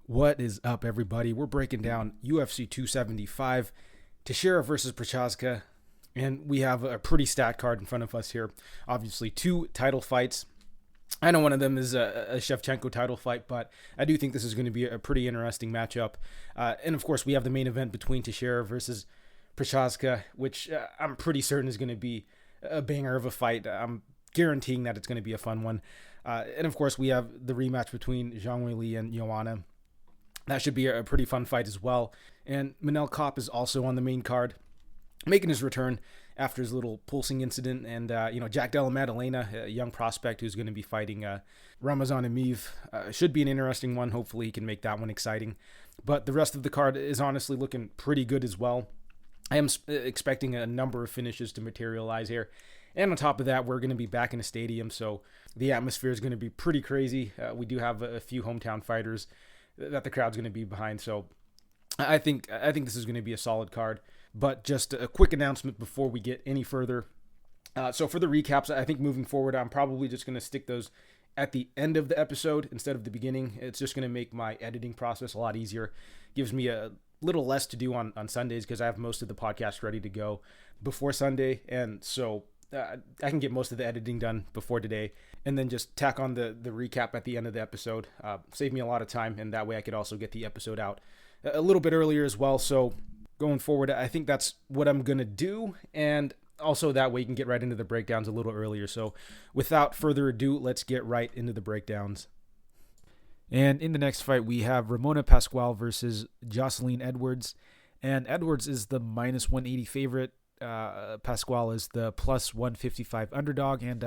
What is up, everybody? We're breaking down UFC 275, Teixeira versus Procházka, and we have a pretty stacked card in front of us here. Obviously, two title fights. I know one of them is a Shevchenko title fight, but I do think this is going to be a pretty interesting matchup. And of course, we have the main event between Teixeira versus Procházka, which I'm pretty certain is going to be a banger of a fight. I'm guaranteeing that it's going to be a fun one. And of course, we have the rematch between Zhang, Weili, and Joanna. That should be a pretty fun fight as well. And Manel Kape is also on the main card, making his return after his little pulsing incident. And, Jack Della Maddalena, a young prospect who's going to be fighting Ramazan Emeev. Should be an interesting one. Hopefully he can make that one exciting. But the rest of the card is honestly looking pretty good as well. I am expecting a number of finishes to materialize here. And on top of that, we're going to be back in a stadium, so the atmosphere is going to be pretty crazy. We do have a few hometown fighters that the crowd's going to be behind. So I think this is going to be a solid card. But just a quick announcement before we get any further. So for the recaps, I think moving forward, I'm probably just going to stick those at the end of the episode instead of the beginning. It's just going to make my editing process a lot easier. Gives me a little less to do on Sundays because I have most of the podcast ready to go before Sunday. And so I can get most of the editing done before today and then just tack on the recap at the end of the episode. Save me a lot of time, and that way I could also get the episode out a little bit earlier as well. So going forward, I think that's what I'm going to do, and also that way you can get right into the breakdowns a little earlier. So without further ado, let's get right into the breakdowns. And in the next fight, we have Ramona Pascual versus Joselyne Edwards, and Edwards is the minus 180 favorite. Pascual is the plus 155 underdog, and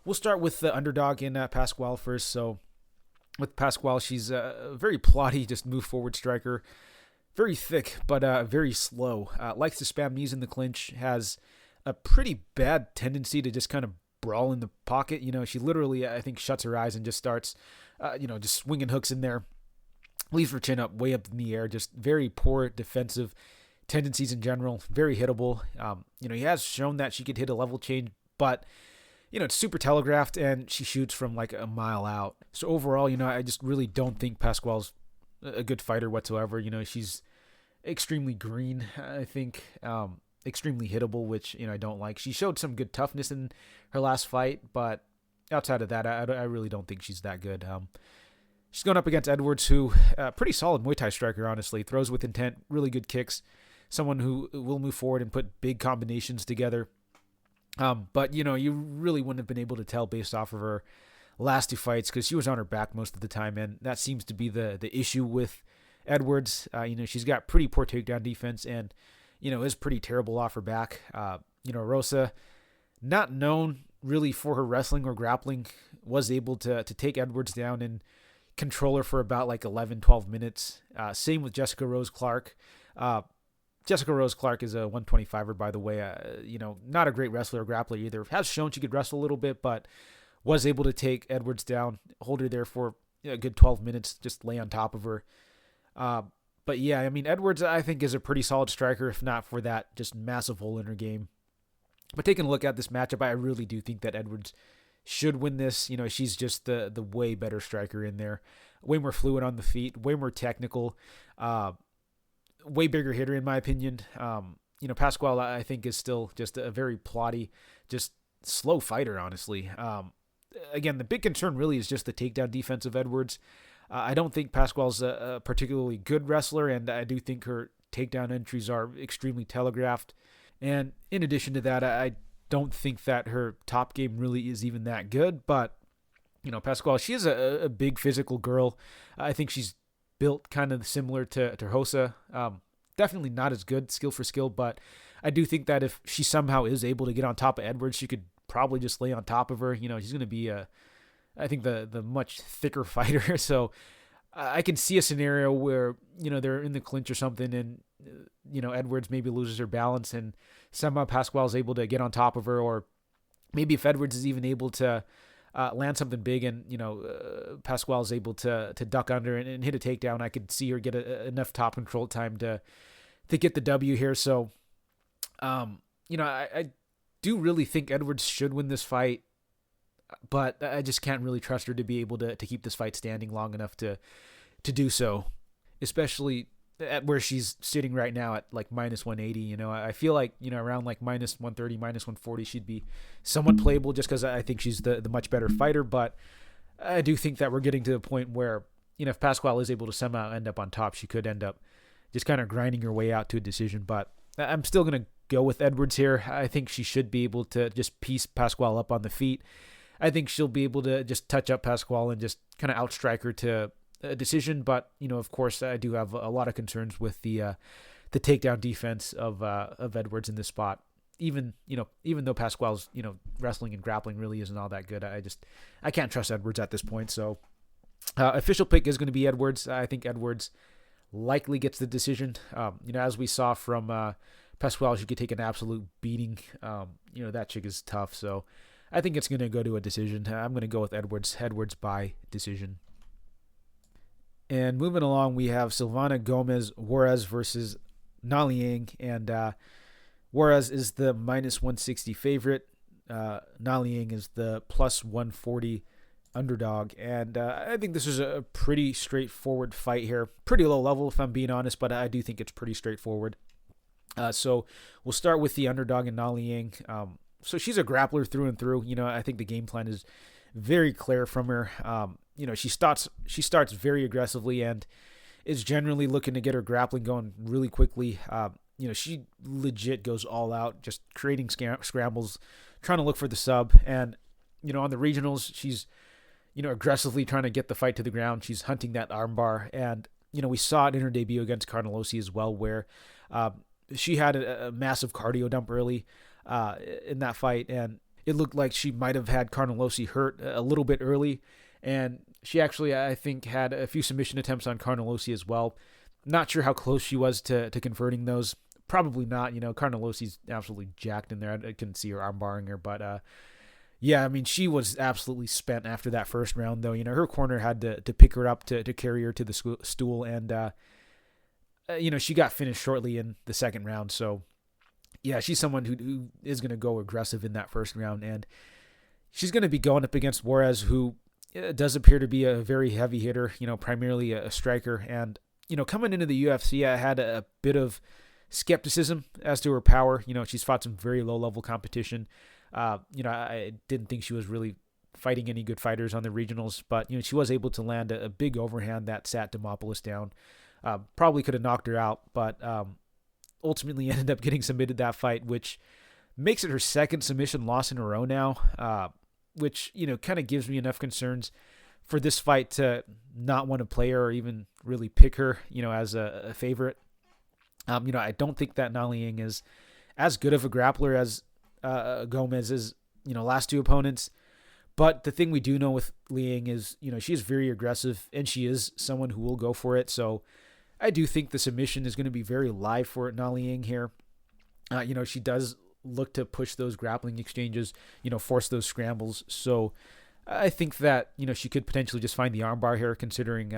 we'll start with the underdog in Pascual first. So with Pascual, she's a very plotty, just move forward striker, very thick but very slow, likes to spam knees in the clinch, has a pretty bad tendency to just kind of brawl in the pocket. She literally, I think, shuts her eyes and just starts just swinging hooks in there, leaves her chin up way up in the air, just very poor defensive tendencies in general, very hittable. He has shown that she could hit a level change, but it's super telegraphed and she shoots from like a mile out. So overall, I just really don't think Pascual's a good fighter whatsoever. She's extremely green, I think, extremely hittable, which, I don't like. She showed some good toughness in her last fight, but outside of that, I really don't think she's that good. She's going up against Edwards, who pretty solid Muay Thai striker, honestly, throws with intent, really good kicks. Someone who will move forward and put big combinations together. But, you really wouldn't have been able to tell based off of her last two fights because she was on her back most of the time, and that seems to be the issue with Edwards. She's got pretty poor takedown defense and, is pretty terrible off her back. Rosa, not known really for her wrestling or grappling, was able to take Edwards down and control her for about like 11, 12 minutes. Same with Jessica Rose Clark. Jessica Rose Clark is a 125er, by the way. Not a great wrestler or grappler either. Has shown she could wrestle a little bit, but was able to take Edwards down, hold her there for a good 12 minutes, just lay on top of her. But yeah, Edwards, I think, is a pretty solid striker, if not for that just massive hole in her game. But taking a look at this matchup, I really do think that Edwards should win this. She's just the way better striker in there. Way more fluid on the feet, way more technical. Way bigger hitter, in my opinion. Pascual, I think, is still just a very plotty, just slow fighter, honestly. Again, the big concern really is just the takedown defense of Edwards. I don't think Pascual's a particularly good wrestler, and I do think her takedown entries are extremely telegraphed. And in addition to that, I don't think that her top game really is even that good. But, Pascual, she is a big physical girl. I think she's built kind of similar to Rosa. Definitely not as good skill for skill, but I do think that if she somehow is able to get on top of Edwards, she could probably just lay on top of her. She's going to be I think the much thicker fighter. So I can see a scenario where, they're in the clinch or something and, Edwards maybe loses her balance and somehow Pascual is able to get on top of her, or maybe if Edwards is even able to land something big and, Pascual is able to duck under and hit a takedown, I could see her get enough top control time to get the W here. So, I do really think Edwards should win this fight. but I just can't really trust her to be able to keep this fight standing long enough to to do so, especially at where she's sitting right now at like minus 180. I feel like, around like minus 130, minus 140, she'd be somewhat playable just because I think she's the much better fighter. But I do think that we're getting to the point where, if Pascual is able to somehow end up on top, she could end up just kind of grinding her way out to a decision. But I'm still going to go with Edwards here. I think she should be able to just piece Pascual up on the feet. I think she'll be able to just touch up Pascual and just kind of outstrike her to a decision. But, of course, I do have a lot of concerns with the takedown defense of Edwards in this spot. Even though Pascual's, wrestling and grappling really isn't all that good, I can't trust Edwards at this point. So official pick is going to be Edwards. I think Edwards likely gets the decision. As we saw from Pascual, she could take an absolute beating. That chick is tough. So I think it's going to go to a decision. I'm going to go with Edwards by decision. And moving along, we have Silvana, Gómez, Juárez versus Liang. And Juárez is the minus 160 favorite. Liang is the plus 140 underdog. And I think this is a pretty straightforward fight here. Pretty low level, if I'm being honest, but I do think it's pretty straightforward. So we'll start with the underdog in Liang. So she's a grappler through and through. I think the game plan is very clear from her. She starts very aggressively and is generally looking to get her grappling going really quickly. She legit goes all out, just creating scrambles, trying to look for the sub. And, on the regionals, she's, aggressively trying to get the fight to the ground. She's hunting that armbar. And, we saw it in her debut against Carnelossi as well, where she had a massive cardio dump early in that fight. And it looked like she might have had Carnelossi hurt a little bit early. And she actually, I think, had a few submission attempts on Carnelossi as well. Not sure how close she was to converting those. Probably not. Carnelossi's absolutely jacked in there. I couldn't see her arm barring her. But, she was absolutely spent after that first round, though. Her corner had to pick her up to carry her to the stool. And, she got finished shortly in the second round. So, yeah, she's someone who is going to go aggressive in that first round. And she's going to be going up against Juárez, who does appear to be a very heavy hitter, primarily a striker. And, coming into the UFC, I had a bit of skepticism as to her power. She's fought some very low-level competition. I didn't think she was really fighting any good fighters on the regionals, but, she was able to land a big overhand that sat Demopoulos down. Probably could have knocked her out, but ultimately ended up getting submitted that fight, which makes it her second submission loss in a row now, which, kind of gives me enough concerns for this fight to not want to play her or even really pick her, as a favorite. I don't think that Liang is as good of a grappler as Gómez is, last two opponents. But the thing we do know with Liang is, she is very aggressive and she is someone who will go for it. So I do think the submission is going to be very live for Liang here. She does look to push those grappling exchanges, force those scrambles. So I think that, she could potentially just find the armbar here, considering,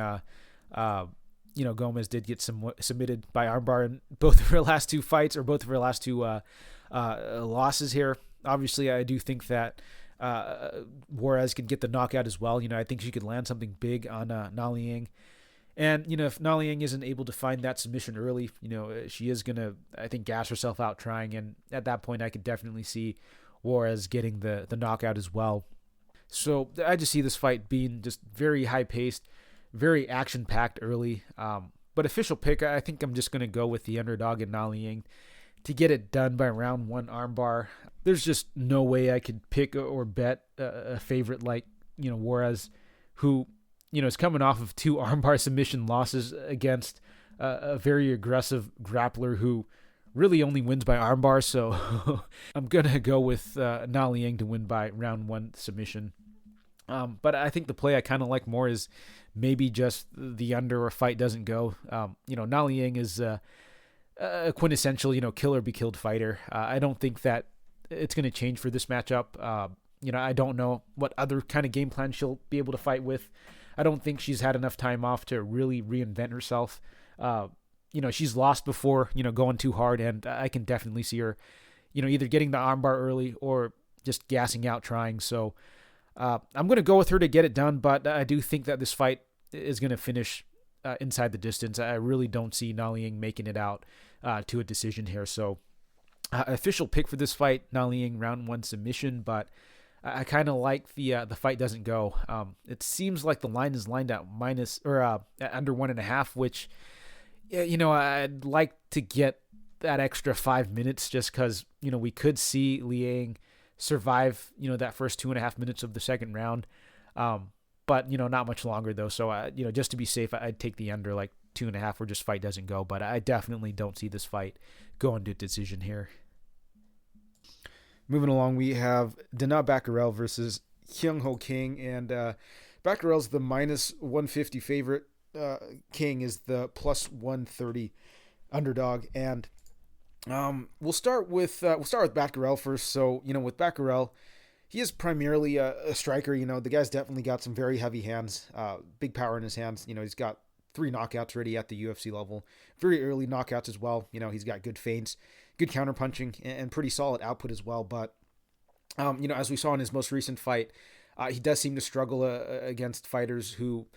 Gómez did get submitted by armbar in both of her last two fights, or both of her last two losses here. Obviously, I do think that Juárez can get the knockout as well. I think she could land something big on Liang. And, if Liang isn't able to find that submission early, she is going to, I think, gas herself out trying. And at that point, I could definitely see Juárez getting the knockout as well. So I just see this fight being just very high-paced, very action-packed early. But official pick, I think I'm just going to go with the underdog in Liang to get it done by round one armbar. There's just no way I could pick or bet a favorite like, Juárez, who, is coming off of two armbar submission losses against a very aggressive grappler who really only wins by armbar. So I'm going to go with Liang to win by round one submission. But I think the play I kind of like more is maybe just the under or fight doesn't go. Liang is a quintessential, kill or be killed fighter. I don't think that it's going to change for this matchup. I don't know what other kind of game plan she'll be able to fight with. I don't think she's had enough time off to really reinvent herself. She's lost before, going too hard, and I can definitely see her, either getting the armbar early or just gassing out trying. So I'm going to go with her to get it done, but I do think that this fight is going to finish inside the distance, I really don't see Liang making it out to a decision here. So official pick for this fight, Liang round 1 submission, but I kind of like the fight doesn't go. It seems like the line is lined at minus or under 1.5, which I'd like to get that extra 5 minutes just because we could see Liang survive that first 2.5 minutes of the second round, but not much longer though. So just to be safe, I'd take the under like 2.5, where just fight doesn't go. But I definitely don't see this fight going to decision here. Moving along, we have Danaa Batgerel versus Kyung King, and Batgerel's the minus 150 favorite. King is the plus 130 underdog, and we'll start with Batgerel first. So with Batgerel, he is primarily a striker. The guy's definitely got some very heavy hands, big power in his hands. He's got 3 knockouts already at the UFC level, very early knockouts as well. He's got good feints, good counterpunching, and pretty solid output as well. But as we saw in his most recent fight, he does seem to struggle against fighters who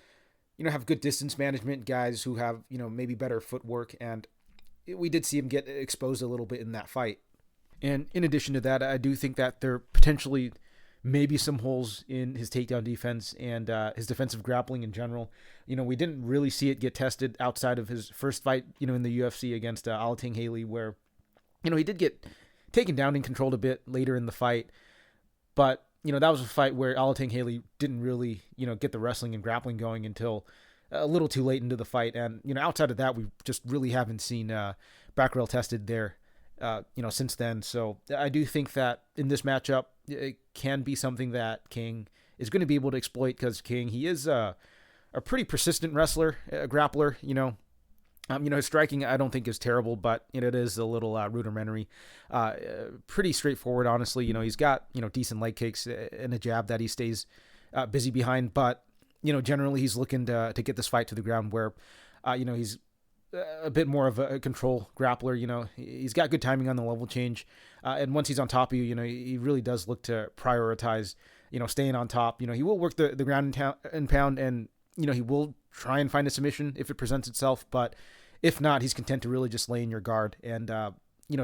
have good distance management, guys who have maybe better footwork, and we did see him get exposed a little bit in that fight. And in addition to that, I do think that there potentially maybe some holes in his takedown defense and his defensive grappling in general. We didn't really see it get tested outside of his first fight, in the UFC against Alateng Haley, where, he did get taken down and controlled a bit later in the fight. But, that was a fight where Alateng Haley didn't really, get the wrestling and grappling going until a little too late into the fight. And, outside of that, we just really haven't seen Batgerel tested there, since then. So I do think that in this matchup, it can be something that King is going to be able to exploit, because King, he is a pretty persistent wrestler, a grappler. His striking I don't think is terrible, but it is a little rudimentary, pretty straightforward, honestly. He's got decent leg kicks and a jab that he stays busy behind, but generally he's looking to get this fight to the ground, where he's a bit more of a control grappler. He's got good timing on the level change, and once he's on top of you, he really does look to prioritize staying on top. He will work the ground and pound, and he will try and find a submission if it presents itself, but if not, he's content to really just lay in your guard and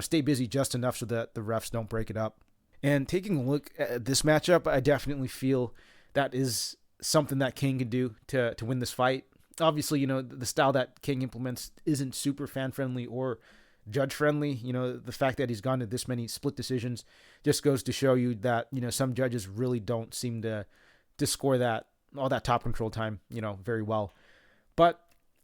stay busy just enough so that the refs don't break it up. And taking a look at this matchup, I definitely feel that is something that King can do to win this fight. Obviously, the style that King implements isn't super fan-friendly or judge-friendly. The fact that he's gone to this many split decisions just goes to show you that, some judges really don't seem to score all that top control time, very well. But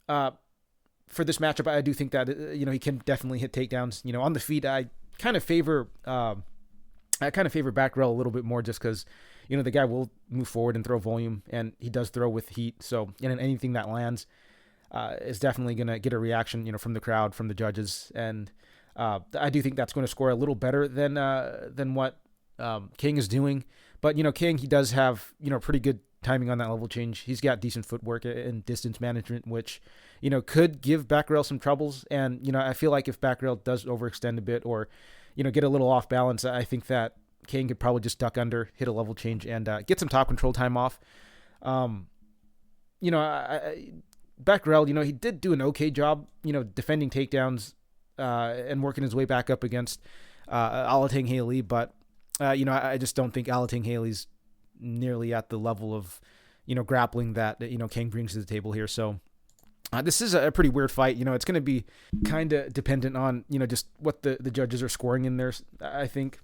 for this matchup, I do think that, he can definitely hit takedowns. On the feet, I kind of favor Batgerel a little bit more, just because, the guy will move forward and throw volume, and he does throw with heat. So, anything that lands is definitely going to get a reaction, from the crowd, from the judges. And I do think that's going to score a little better than what King is doing. But, King, he does have, pretty good timing on that level change. He's got decent footwork and distance management, which, could give Batgerel some troubles. And, I feel like if Batgerel does overextend a bit or, get a little off balance, I think that King could probably just duck under, hit a level change, and get some top control time off. Batgerel, he did do an okay job, defending takedowns and working his way back up against Alateng Haley. But, I just don't think Alateng Haley's nearly at the level of, grappling that, King brings to the table here. So this is a pretty weird fight. It's going to be kind of dependent on, just what the judges are scoring in there, I think.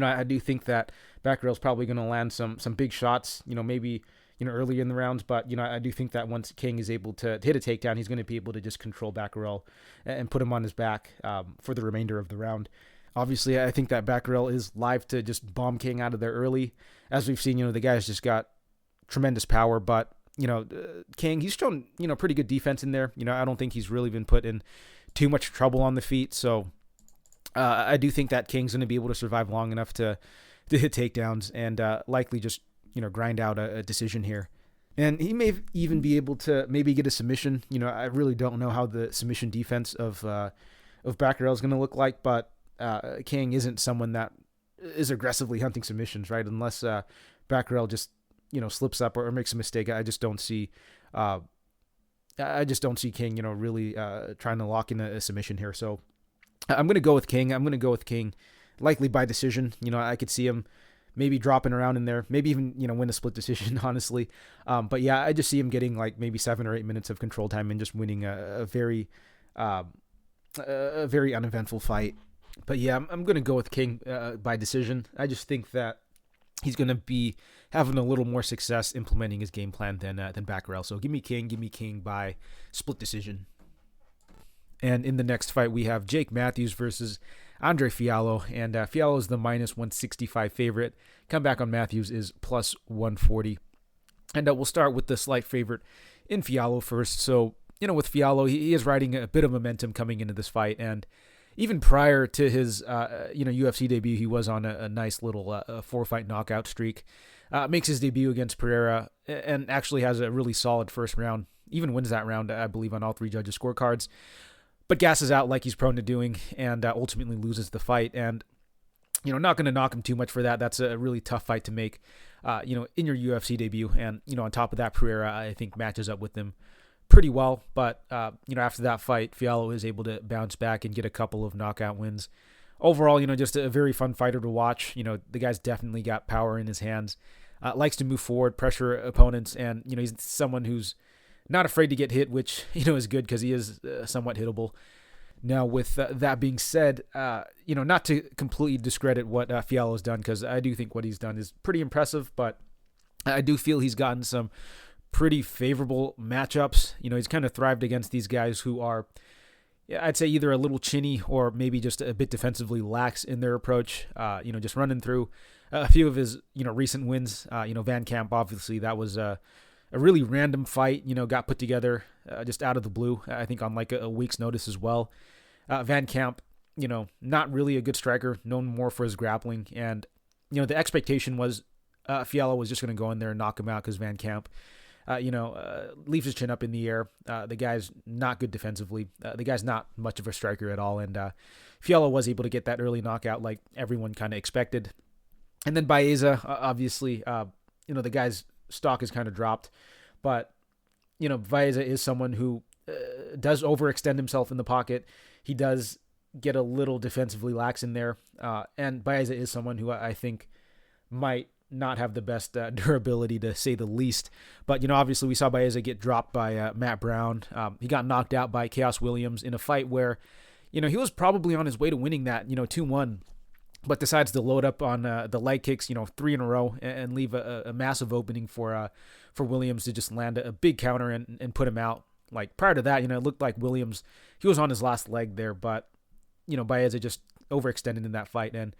I do think that Batgerel's probably going to land some big shots, maybe, early in the rounds. But, I do think that once King is able to hit a takedown, he's going to be able to just control Batgerel and put him on his back for the remainder of the round. Obviously, I think that Batgerel is live to just bomb King out of there early. As we've seen, the guy's just got tremendous power. But, King, he's shown, pretty good defense in there. I don't think he's really been put in too much trouble on the feet. So I do think that King's going to be able to survive long enough to hit takedowns and likely just, grind out a decision here. And he may even be able to maybe get a submission. I really don't know how the submission defense of Batgerel is going to look like, but King isn't someone that is aggressively hunting submissions, right? Unless Batgerel just, slips up or makes a mistake. I just don't see I just don't see King, really trying to lock in a submission here. So I'm going to go with King. Likely by decision. I could see him maybe dropping around in there, maybe even, win a split decision, honestly. But yeah, I just see him getting like maybe 7 or 8 minutes of control time and just winning a very uneventful fight. But yeah, I'm going to go with King by decision. I just think that he's going to be having a little more success implementing his game plan than Batgerel. So give me King by split decision. And in the next fight, we have Jake Matthews versus Andre Fialho. And Fialho is the minus 165 favorite. Comeback on Matthews is plus 140. And we'll start with the slight favorite in Fialho first. So, with Fialho, he is riding a bit of momentum coming into this fight. And even prior to his, UFC debut, he was on a nice little 4-fight knockout streak. Makes his debut against Pereira and actually has a really solid first round. Even wins that round, I believe, on all 3 judges' scorecards. But gasses out like he's prone to doing and ultimately loses the fight. And, not going to knock him too much for that. That's a really tough fight to make, in your UFC debut. And, on top of that, Pereira, I think, matches up with him pretty well. But, after that fight, Fialho is able to bounce back and get a couple of knockout wins. Overall, just a very fun fighter to watch. The guy's definitely got power in his hands. Likes to move forward, pressure opponents. And, he's someone who's not afraid to get hit, which, is good because he is somewhat hittable. Now, with that being said, not to completely discredit what Fialho has done, because I do think what he's done is pretty impressive, but I do feel he's gotten some pretty favorable matchups. He's kind of thrived against these guys who are, I'd say, either a little chinny or maybe just a bit defensively lax in their approach, just running through a few of his, recent wins. Van Camp, obviously, that was a really random fight, got put together just out of the blue, I think on like a week's notice as well. Van Camp, not really a good striker, known more for his grappling. And, the expectation was Fialho was just going to go in there and knock him out because Van Camp, leaves his chin up in the air. The guy's not good defensively. The guy's not much of a striker at all. And Fialho was able to get that early knockout like everyone kind of expected. And then Baeza, obviously, the guy's stock is kind of dropped, but Baeza is someone who does overextend himself in the pocket. He does get a little defensively lax in there, and Baeza is someone who I think might not have the best durability, to say the least. But obviously we saw Baeza get dropped by Matt Brown. He got knocked out by Chaos Williams in a fight where he was probably on his way to winning that 2-1. But decides to load up on the leg kicks, 3 in a row, and leave a massive opening for Williams to just land a big counter and put him out. Like prior to that, it looked like Williams, he was on his last leg there, but Baeza just overextended in that fight and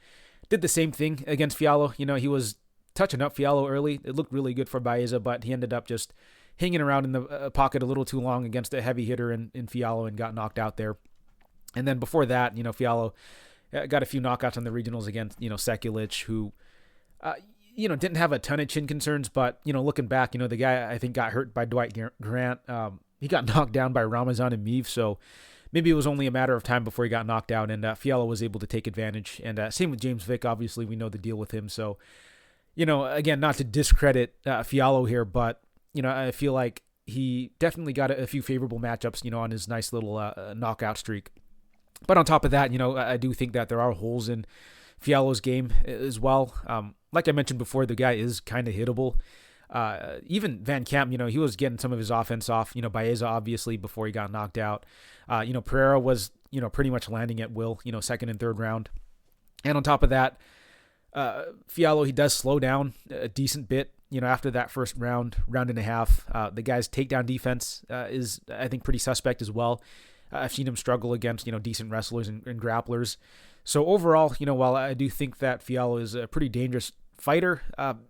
did the same thing against Fialho. He was touching up Fialho early. It looked really good for Baeza, but he ended up just hanging around in the pocket a little too long against a heavy hitter in Fialho and got knocked out there. And then before that, Fialho got a few knockouts on the regionals against, Sekulic, who, didn't have a ton of chin concerns, but, looking back, the guy I think got hurt by Dwight Grant. He got knocked down by Ramazan and Emeev, so maybe it was only a matter of time before he got knocked out, and Fialho was able to take advantage. And same with James Vick, obviously, we know the deal with him. So, again, not to discredit Fialho here, but, I feel like he definitely got a few favorable matchups, on his nice little knockout streak. But on top of that, I do think that there are holes in Fialho's game as well. Like I mentioned before, the guy is kind of hittable. Even Van Camp, he was getting some of his offense off. Baeza, obviously, before he got knocked out. Pereira was, pretty much landing at will, second and third round. And on top of that, Fialho, he does slow down a decent bit, after that first round and a half. The guy's takedown defense is, I think, pretty suspect as well. I've seen him struggle against, decent wrestlers and grapplers. So overall, while I do think that Fialho is a pretty dangerous fighter,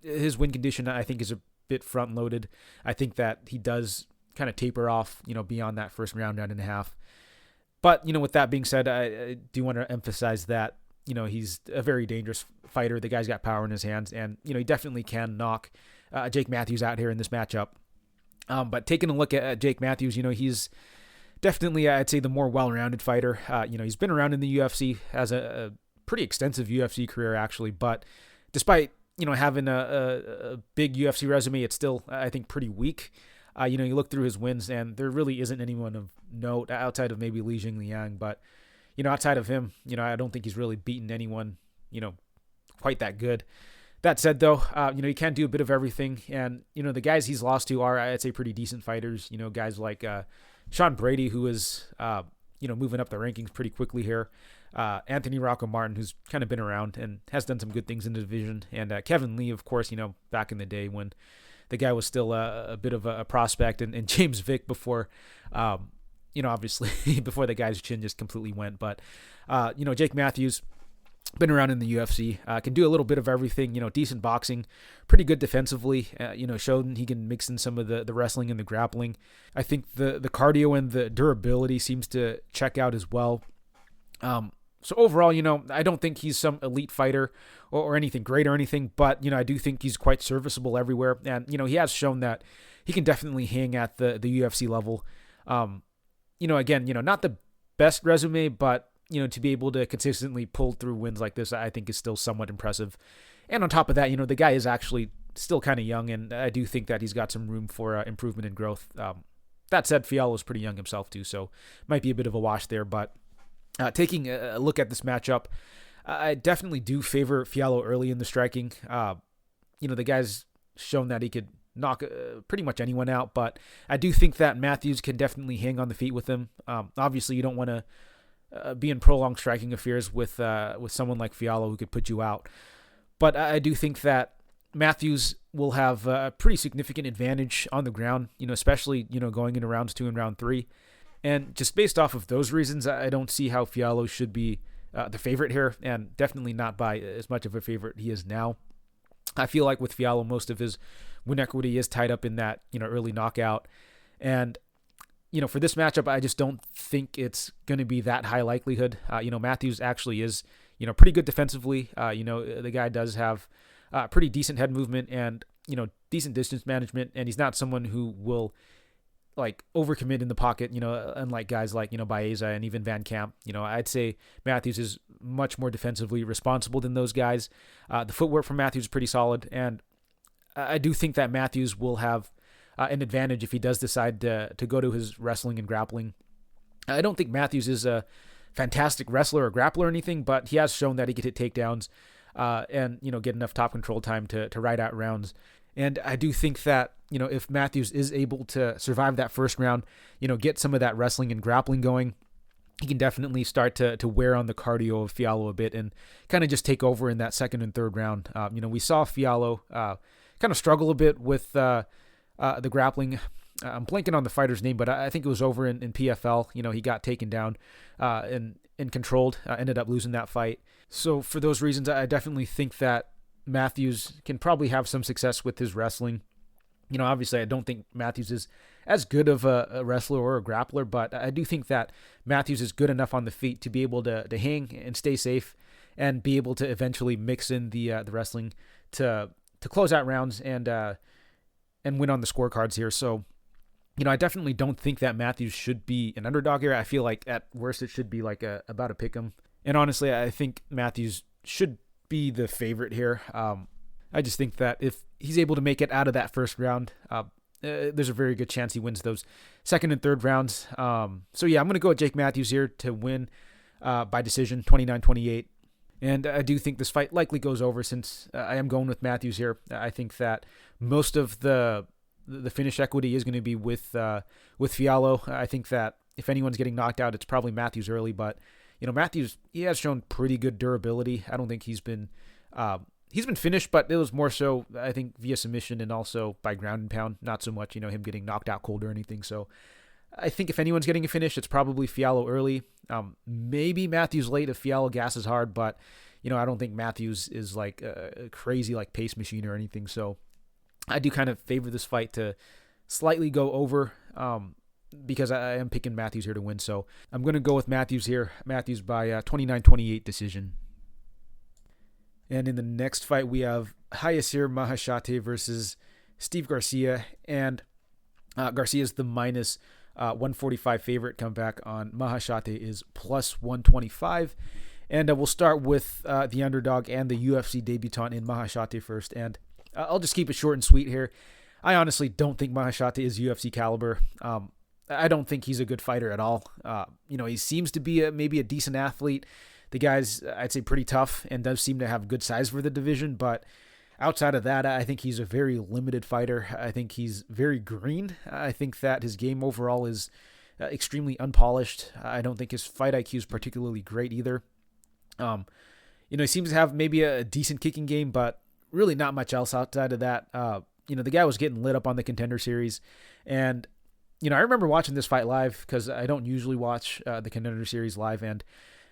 his win condition, I think, is a bit front-loaded. I think that he does kind of taper off, beyond that first round and a half. But, with that being said, I do want to emphasize that, he's a very dangerous fighter. The guy's got power in his hands, and, he definitely can knock Jake Matthews out here in this matchup. But taking a look at Jake Matthews, he's definitely, I'd say, the more well-rounded fighter. He's been around in the UFC, has a pretty extensive UFC career, actually. But despite, having a big UFC resume, it's still, I think, pretty weak. You look through his wins, and there really isn't anyone of note outside of maybe Liang. But, outside of him, I don't think he's really beaten anyone, quite that good. That said, though, he can do a bit of everything. And, the guys he's lost to are, I'd say, pretty decent fighters. Guys like Sean Brady, who is, moving up the rankings pretty quickly here. Anthony Rocco Martin, who's kind of been around and has done some good things in the division. And Kevin Lee, of course, back in the day when the guy was still a bit of a prospect. And James Vick before, obviously, before the guy's chin just completely went. But, Jake Matthews, been around in the UFC, can do a little bit of everything, decent boxing, pretty good defensively, showed he can mix in some of the wrestling and the grappling. I think the cardio and the durability seems to check out as well. So overall, I don't think he's some elite fighter or anything great or anything, but, I do think he's quite serviceable everywhere. And, he has shown that he can definitely hang at the UFC level. Again, not the best resume, but, to be able to consistently pull through wins like this, I think is still somewhat impressive. And on top of that, the guy is actually still kind of young, and I do think that he's got some room for improvement and growth. That said, Fialho is pretty young himself too, so might be a bit of a wash there. But taking a look at this matchup, I definitely do favor Fialho early in the striking. The guy's shown that he could knock pretty much anyone out, but I do think that Matthews can definitely hang on the feet with him. Obviously, you don't want to be in prolonged striking affairs with someone like Fialho who could put you out. But I do think that Matthews will have a pretty significant advantage on the ground, especially, going into rounds 2 and round 3. And just based off of those reasons, I don't see how Fialho should be the favorite here, and definitely not by as much of a favorite he is now. I feel like with Fialho, most of his win equity is tied up in that, early knockout. And for this matchup, I just don't think it's going to be that high likelihood. Matthews actually is, pretty good defensively. The guy does have pretty decent head movement and, decent distance management. And he's not someone who will overcommit in the pocket, unlike guys like, Baeza and even Van Camp. I'd say Matthews is much more defensively responsible than those guys. The footwork from Matthews is pretty solid. And I do think that Matthews will have an advantage if he does decide to go to his wrestling and grappling. I don't think Matthews is a fantastic wrestler or grappler or anything, but he has shown that he can hit takedowns and get enough top control time to ride out rounds. And I do think that if Matthews is able to survive that first round, get some of that wrestling and grappling going, he can definitely start to wear on the cardio of Fialho a bit and kind of just take over in that second and third round. We saw Fialho kind of struggle a bit with the grappling. I'm blanking on the fighter's name, but I think it was over in PFL. He got taken down and controlled, ended up losing that fight. So for those reasons, I definitely think that Matthews can probably have some success with his wrestling. Obviously, I don't think Matthews is as good of a wrestler or a grappler, but I do think that Matthews is good enough on the feet to be able to hang and stay safe and be able to eventually mix in the wrestling to close out rounds and win on the scorecards here. So, I definitely don't think that Matthews should be an underdog here. I feel like at worst it should be about a pick 'em. And honestly, I think Matthews should be the favorite here. I just think that if he's able to make it out of that first round, there's a very good chance he wins those second and third rounds. So yeah, I'm going to go with Jake Matthews here to win by decision, 29-28. And I do think this fight likely goes over since I am going with Matthews here. I think that most of the finish equity is going to be with Fialho. I think that if anyone's getting knocked out, it's probably Matthews early. But Matthews, he has shown pretty good durability. I don't think he's been finished, but it was more so I think via submission and also by ground and pound. Not so much him getting knocked out cold or anything. So I think if anyone's getting a finish, it's probably Fialho early. Maybe Matthews late if Fialho gasses hard, but I don't think Matthews is like a crazy pace machine or anything. So I do kind of favor this fight to slightly go over because I am picking Matthews here to win. So I'm going to go with Matthews here. Matthews by 29-28 decision. And in the next fight, we have Hayisaer Maheshate versus Steve Garcia. And Garcia is the minus 145 favorite. Come back on Maheshate is plus 125. And we'll start with the underdog and the UFC debutant in Maheshate first. And I'll just keep it short and sweet here. I honestly don't think Maheshate is UFC caliber. I don't think he's a good fighter at all. He seems to be maybe a decent athlete. The guy's, I'd say, pretty tough and does seem to have good size for the division. But outside of that, I think he's a very limited fighter. I think he's very green. I think that his game overall is extremely unpolished. I don't think his fight IQ is particularly great either. He seems to have maybe a decent kicking game, but really not much else outside of that. The guy was getting lit up on the Contender Series. And, I remember watching this fight live because I don't usually watch the Contender Series live. And,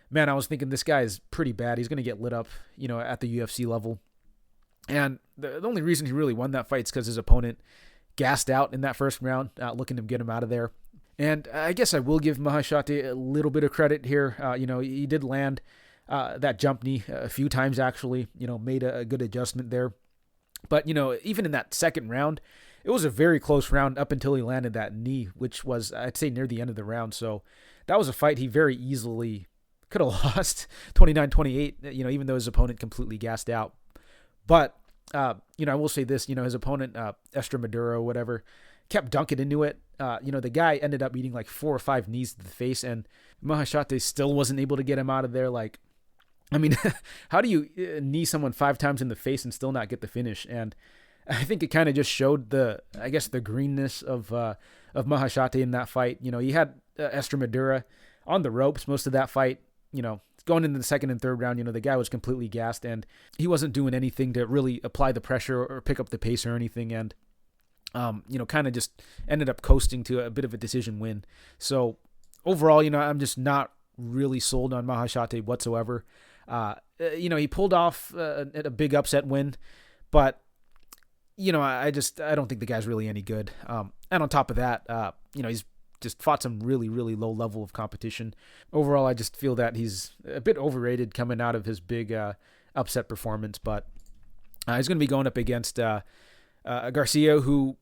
man, I was thinking this guy is pretty bad. He's going to get lit up, at the UFC level. And the only reason he really won that fight is because his opponent gassed out in that first round, looking to get him out of there. And I guess I will give Maheshate a little bit of credit here. He did land that jump knee a few times, actually, made a good adjustment there. But, even in that second round, it was a very close round up until he landed that knee, which was, I'd say, near the end of the round. So that was a fight he very easily could have lost 29-28, even though his opponent completely gassed out. But, I will say this, his opponent, Estremadura, whatever, kept dunking into it. The guy ended up eating like 4 or 5 knees to the face, and Maheshate still wasn't able to get him out of there. How do you knee someone 5 times in the face and still not get the finish? And I think it kind of just showed the greenness of Maheshate in that fight. He had Estremadura on the ropes most of that fight. Going into the second and third round, the guy was completely gassed, and he wasn't doing anything to really apply the pressure or pick up the pace or anything. And kind of just ended up coasting to a bit of a decision win. So overall, I'm just not really sold on Maheshate whatsoever. He pulled off a big upset win, but I don't think the guy's really any good. And on top of that, he's just fought some really, really low level of competition. Overall, I just feel that he's a bit overrated coming out of his big upset performance, but he's going to be going up against Garcia, who,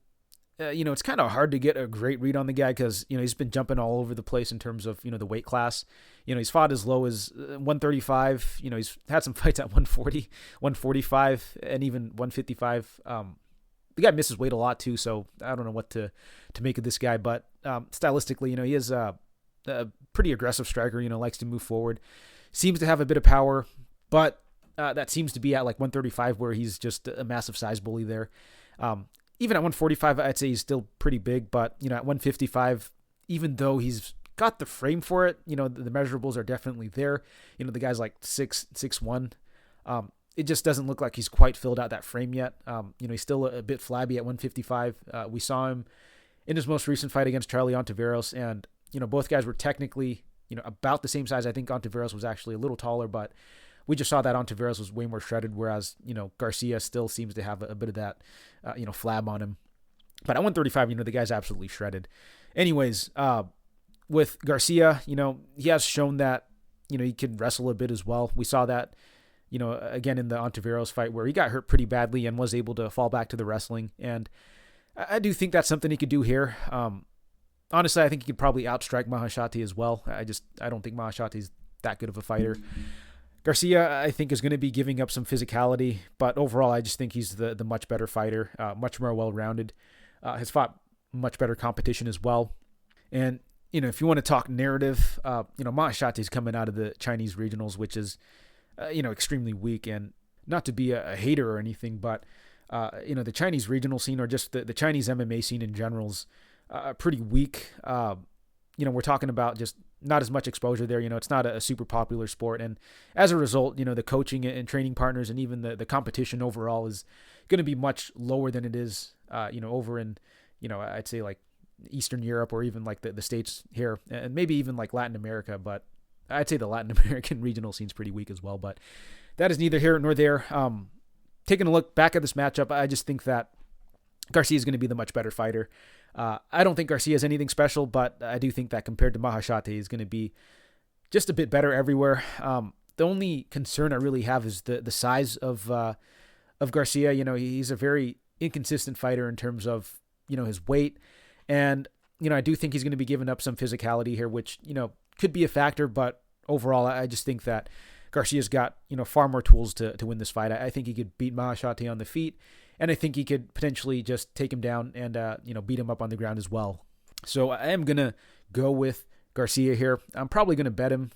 it's kind of hard to get a great read on the guy because, he's been jumping all over the place in terms of, the weight class. He's fought as low as 135. He's had some fights at 140, 145, and even 155. The guy misses weight a lot too, so I don't know what to make of this guy. But stylistically, he is a pretty aggressive striker, likes to move forward. Seems to have a bit of power, but that seems to be at like 135 where he's just a massive size bully there. Even at 145, I'd say he's still pretty big, but, at 155, even though he's got the frame for it, the measurables are definitely there. The guy's like 6'1". It just doesn't look like he's quite filled out that frame yet. He's still a bit flabby at 155. We saw him in his most recent fight against Charlie Ontiveros, and, both guys were technically, about the same size. I think Ontiveros was actually a little taller, but we just saw that Ontiveros was way more shredded, whereas, Garcia still seems to have a bit of that, flab on him. But at 135, the guy's absolutely shredded. Anyways, with Garcia, he has shown that, he can wrestle a bit as well. We saw that, again in the Ontiveros fight where he got hurt pretty badly and was able to fall back to the wrestling. And I do think that's something he could do here. Honestly, I think he could probably outstrike Maheshate as well. I don't think Maheshate's that good of a fighter. Garcia, I think, is going to be giving up some physicality, but overall, I just think he's the much better fighter, much more well-rounded, has fought much better competition as well. And, if you want to talk narrative, Maheshate is coming out of the Chinese regionals, which is, extremely weak. And not to be a hater or anything, but, the Chinese regional scene or just the Chinese MMA scene in general is pretty weak. We're talking about just not as much exposure there. It's not a super popular sport. And as a result, the coaching and training partners and even the competition overall is going to be much lower than it is, over in, I'd say like Eastern Europe or even like the States here and maybe even like Latin America. But I'd say the Latin American regional scene's pretty weak as well. But that is neither here nor there. Taking a look back at this matchup, I just think that Garcia is going to be the much better fighter. I don't think Garcia is anything special, but I do think that compared to Maheshate, he's going to be just a bit better everywhere. The only concern I really have is the size of Garcia. He's a very inconsistent fighter in terms of, his weight. And, I do think he's going to be giving up some physicality here, which, could be a factor. But overall, I just think that Garcia's got, far more tools to win this fight. I think he could beat Maheshate on the feet. And I think he could potentially just take him down and, beat him up on the ground as well. So I am going to go with Garcia here. I'm probably going to bet him.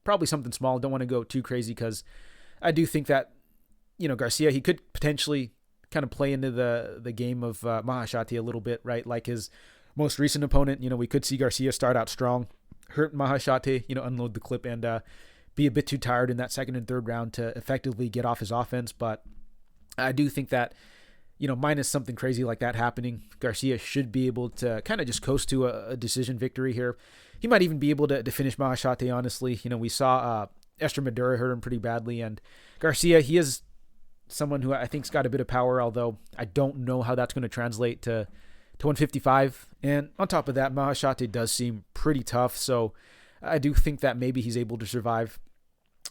Probably something small. Don't want to go too crazy because I do think that, Garcia, he could potentially kind of play into the game of Maheshate a little bit, right? Like his most recent opponent, we could see Garcia start out strong, hurt Maheshate, unload the clip and be a bit too tired in that second and third round to effectively get off his offense. But I do think that, minus something crazy like that happening, Garcia should be able to kind of just coast to a decision victory here. He might even be able to finish Maheshate, honestly. We saw Esther Madura hurt him pretty badly, and Garcia, he is someone who I think's got a bit of power, although I don't know how that's going to translate to 155. And on top of that, Maheshate does seem pretty tough, so I do think that maybe he's able to survive.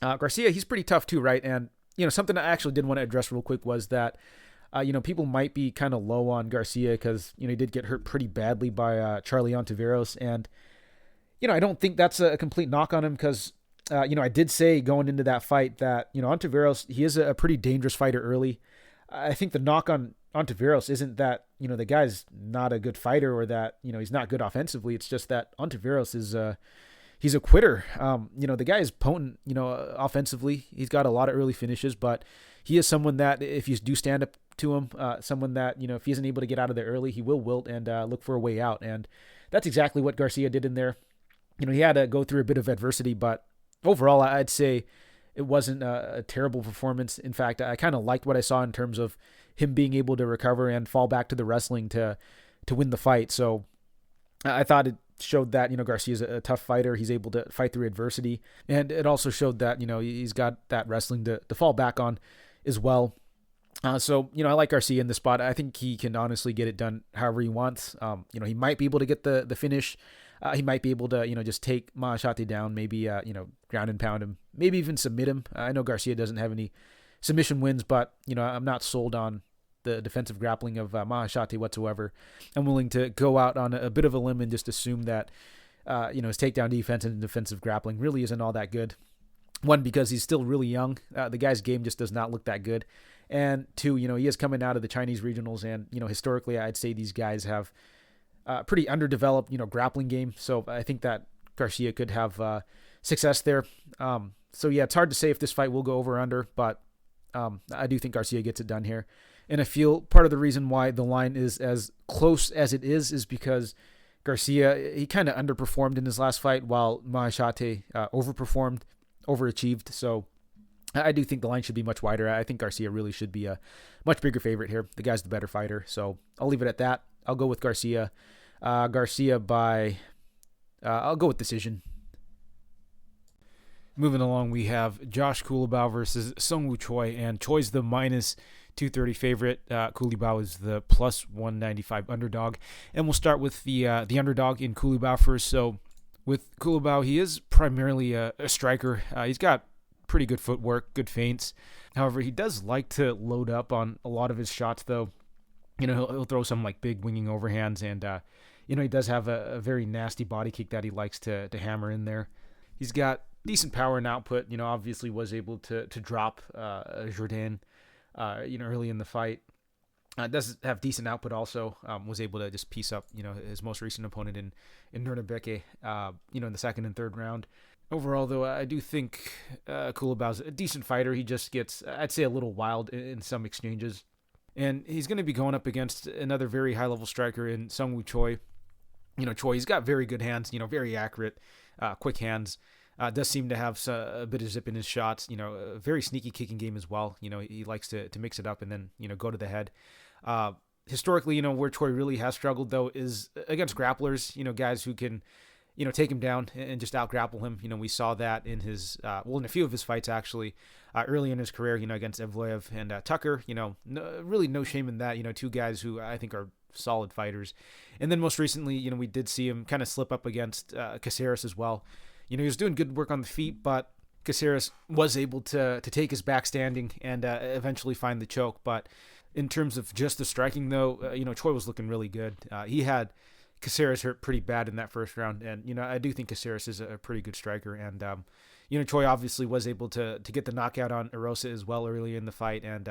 Garcia, he's pretty tough too, right? And, something I actually did want to address real quick was that, people might be kind of low on Garcia because, he did get hurt pretty badly by Charlie Ontiveros. And, I don't think that's a complete knock on him because, I did say going into that fight that, Ontiveros, he is a pretty dangerous fighter early. I think the knock on Ontiveros isn't that, the guy's not a good fighter or that, he's not good offensively. It's just that Ontiveros is he's a quitter. The guy is potent, offensively. He's got a lot of early finishes, but he is someone that if you do stand up to him, someone that, if he isn't able to get out of there early, he will wilt and look for a way out. And that's exactly what Garcia did in there. He had to go through a bit of adversity, but overall, I'd say it wasn't a terrible performance. In fact, I kind of liked what I saw in terms of him being able to recover and fall back to the wrestling to win the fight. So I thought it showed that, Garcia's a tough fighter. He's able to fight through adversity. And it also showed that, he's got that wrestling to fall back on as well. So, I like Garcia in this spot. I think he can honestly get it done however he wants. He might be able to get the finish. He might be able to, just take Maheshate down, maybe, ground and pound him, maybe even submit him. I know Garcia doesn't have any submission wins, but, I'm not sold on the defensive grappling of Maheshate whatsoever. I'm willing to go out on a bit of a limb and just assume that, his takedown defense and defensive grappling really isn't all that good. One, because he's still really young. The guy's game just does not look that good. And two, he is coming out of the Chinese regionals. And, historically, I'd say these guys have pretty underdeveloped, grappling game. So I think that Garcia could have success there. So yeah, it's hard to say if this fight will go over or under, but I do think Garcia gets it done here. And I feel part of the reason why the line is as close as it is because Garcia, he kind of underperformed in his last fight while Maheshate overachieved. So I do think the line should be much wider. I think Garcia really should be a much bigger favorite here. The guy's the better fighter. So I'll leave it at that. I'll go with Garcia. I'll go with decision. Moving along, we have Josh Culibao versus Seung Choi, and Choi's the minus 230 favorite. Culibao is the plus 195 underdog. And we'll start with the underdog in Culibao first. So with Culibao, he is primarily a striker. He's got pretty good footwork, good feints. However, he does like to load up on a lot of his shots, though. He'll throw some like big winging overhands, and he does have a very nasty body kick that he likes to hammer in there. He's got decent power and output. Obviously was able to drop Jourdain, early in the fight. Does have decent output also. Was able to just piece up, his most recent opponent in Nurnebeke, in the second and third round. Overall, though, I do think Culibao's a decent fighter. He just gets, I'd say, a little wild in some exchanges. And he's going to be going up against another very high-level striker in Seung Choi. Choi, he's got very good hands, very accurate, quick hands. Does seem to have a bit of zip in his shots, a very sneaky kicking game as well. He likes to mix it up and then, go to the head. Historically, where Choi really has struggled, though, is against grapplers, guys who can, take him down and just out-grapple him. We saw that in his, in a few of his fights, actually, early in his career, against Evloev and Tucker. Really no shame in that, two guys who I think are solid fighters. And then most recently, we did see him kind of slip up against Caceres as well. He was doing good work on the feet, but Caceres was able to take his back standing and eventually find the choke. But in terms of just the striking, though, Choi was looking really good. He had Caceres hurt pretty bad in that first round, and I do think Caceres is a pretty good striker. And Choi obviously was able to get the knockout on Erosa as well early in the fight, and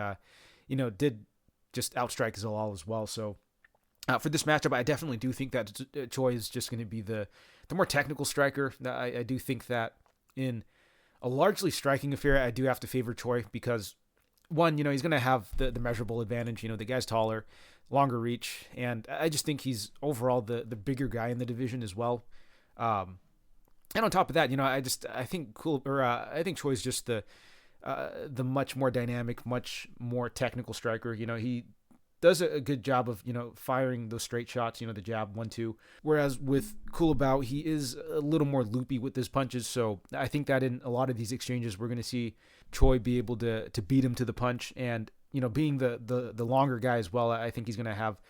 did just outstrike Zalal as well. So for this matchup, I definitely do think that Choi is just going to be the more technical striker. I do think that in a largely striking affair, I do have to favor Choi because, one, he's going to have the measurable advantage. The guy's taller, longer reach, and I just think he's overall the bigger guy in the division as well. And on top of that, I think Choi's just the much more dynamic, much more technical striker. He does a good job of, firing those straight shots, the jab, 1-2. Whereas with Culibao, he is a little more loopy with his punches. So I think that in a lot of these exchanges, we're going to see Choi be able to beat him to the punch. And, being the longer guy as well, I think he's going to have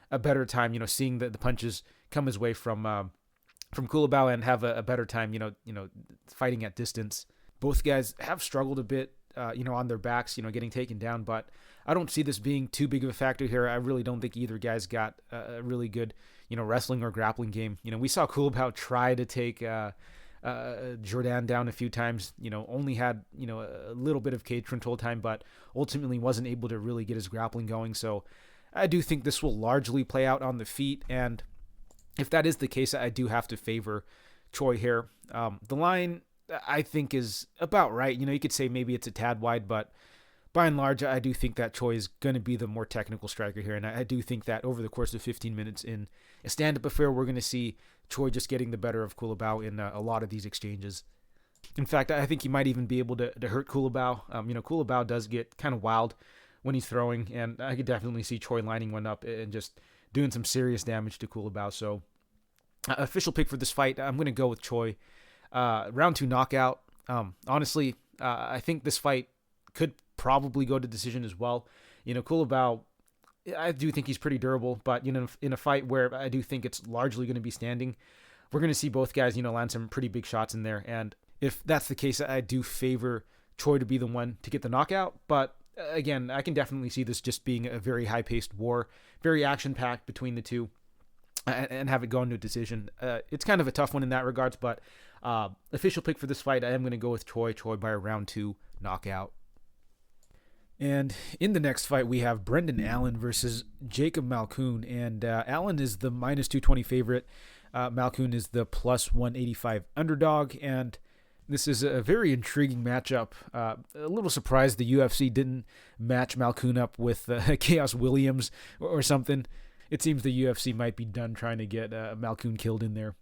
a better time, seeing the punches come his way from Culibao and have a better time, fighting at distance. Both guys have struggled a bit, on their backs, getting taken down, but I don't see this being too big of a factor here. I really don't think either guy's got a really good, wrestling or grappling game. We saw Culibao try to take Jordan down a few times, only had, a little bit of cage control time, but ultimately wasn't able to really get his grappling going. So I do think this will largely play out on the feet. And if that is the case, I do have to favor Choi here. The line, I think, is about right. You could say maybe it's a tad wide, but by and large, I do think that Choi is going to be the more technical striker here. And I do think that over the course of 15 minutes in a stand-up affair, we're going to see Choi just getting the better of Culibao in a lot of these exchanges. In fact, I think he might even be able to hurt Culibao. Culibao does get kind of wild when he's throwing, and I could definitely see Choi lining one up and just doing some serious damage to Culibao. So official pick for this fight, I'm going to go with Choi. Round 2 knockout. Honestly, I think this fight could probably go to decision as well. Culibao, I do think he's pretty durable, but in a fight where I do think it's largely going to be standing, we're going to see both guys, land some pretty big shots in there. And if that's the case, I do favor Choi to be the one to get the knockout. But again, I can definitely see this just being a very high-paced war, very action-packed between the two, and have it go into a decision. It's kind of a tough one in that regards, but official pick for this fight, I am going to go with Choi by a round 2 knockout. And in the next fight, we have Brendan Allen versus Jacob Malkoun. And Allen is the minus 220 favorite. Malkoun is the plus 185 underdog. And this is a very intriguing matchup. A little surprised the UFC didn't match Malkoun up with Chaos Williams or something. It seems the UFC might be done trying to get Malkoun killed in there.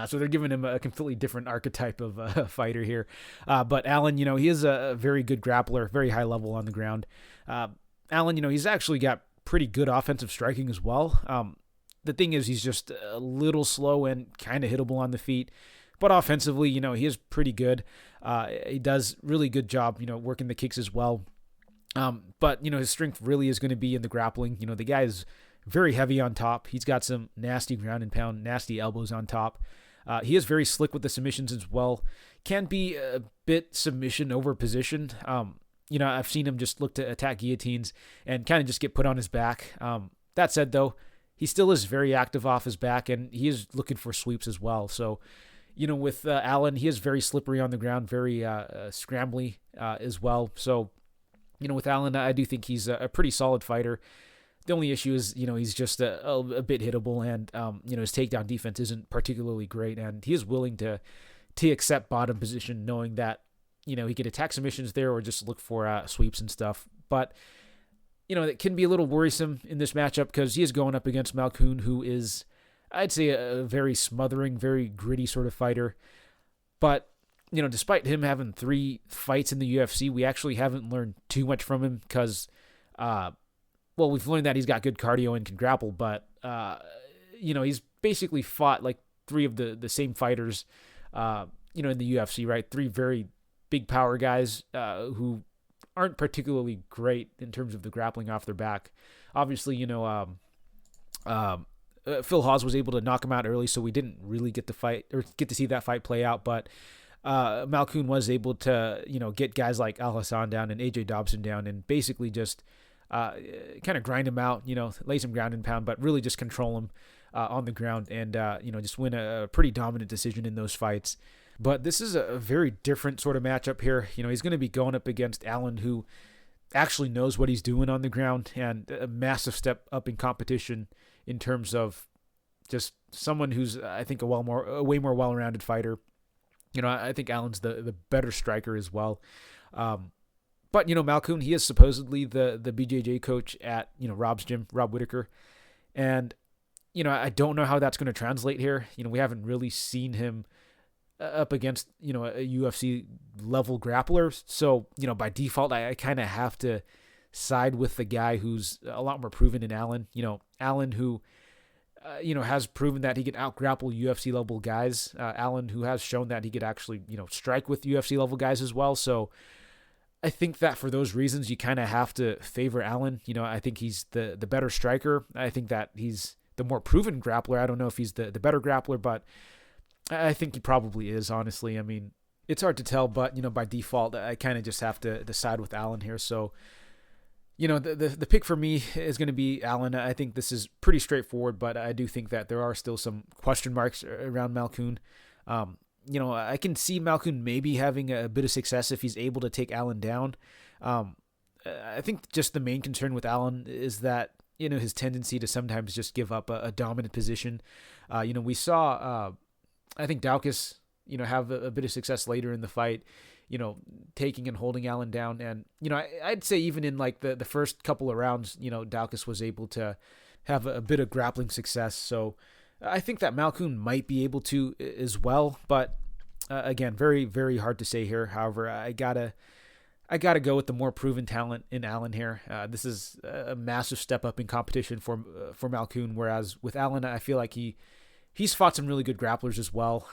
So they're giving him a completely different archetype of fighter here. But Allen, he is a very good grappler, very high level on the ground. Allen, he's actually got pretty good offensive striking as well. The thing is, he's just a little slow and kind of hittable on the feet. But offensively, he is pretty good. He does really good job, working the kicks as well. But, his strength really is going to be in the grappling. The guy is very heavy on top. He's got some nasty ground and pound, nasty elbows on top. He is very slick with the submissions as well. Can be a bit submission over position. I've seen him just look to attack guillotines and kind of just get put on his back. That said, though, he still is very active off his back, and he is looking for sweeps as well. So, with Allen, he is very slippery on the ground, very scrambly as well. So, with Allen, I do think he's a pretty solid fighter. The only issue is, he's just a bit hittable, and, his takedown defense isn't particularly great, and he is willing to accept bottom position, knowing that, he could attack submissions there or just look for sweeps and stuff. But, it can be a little worrisome in this matchup because he is going up against Malkoun, who is, I'd say, a very smothering, very gritty sort of fighter. But, despite him having 3 fights in the UFC, we actually haven't learned too much from him because, we've learned that he's got good cardio and can grapple, but, he's basically fought like 3 of the same fighters, in the UFC, right? 3 very big power guys who aren't particularly great in terms of the grappling off their back. Obviously, Phil Hawes was able to knock him out early, so we didn't really get to see that fight play out, but Malkoun was able to, get guys like Al Hassan down and AJ Dobson down and basically just kind of grind him out, lay some ground and pound, but really just control him on the ground and, just win a pretty dominant decision in those fights. But this is a very different sort of matchup here. He's going to be going up against Allen, who actually knows what he's doing on the ground, and a massive step up in competition in terms of just someone who's, I think, a way more well-rounded fighter. I think Allen's the better striker as well. But Malkoun, he is supposedly the BJJ coach at Rob's gym, Rob Whitaker, and I don't know how that's going to translate here. We haven't really seen him up against a UFC level grappler, so by default I kind of have to side with the guy who's a lot more proven in Allen. Allen who has proven that he can out grapple UFC level guys. Allen who has shown that he could actually strike with UFC level guys as well. So I think that for those reasons you kind of have to favor Allen. I think he's the better striker. I think that he's the more proven grappler. I don't know if he's the better grappler, but I think he probably is, honestly. I mean, it's hard to tell, but, by default, I kind of just have to decide with Allen here. So, the pick for me is going to be Allen. I think this is pretty straightforward, but I do think that there are still some question marks around Malkoun. I can see Malkoun maybe having a bit of success if he's able to take Allen down. I think just the main concern with Allen is that, his tendency to sometimes just give up a dominant position. We saw... I think Daukaus, have a bit of success later in the fight, taking and holding Allen down. And, I'd say even in like the first couple of rounds, Daukaus was able to have a bit of grappling success. So I think that Malkoun might be able to as well. But again, very, very hard to say here. However, I gotta go with the more proven talent in Allen here. This is a massive step up in competition for Malkoun. Whereas with Allen, I feel like he's fought some really good grapplers as well.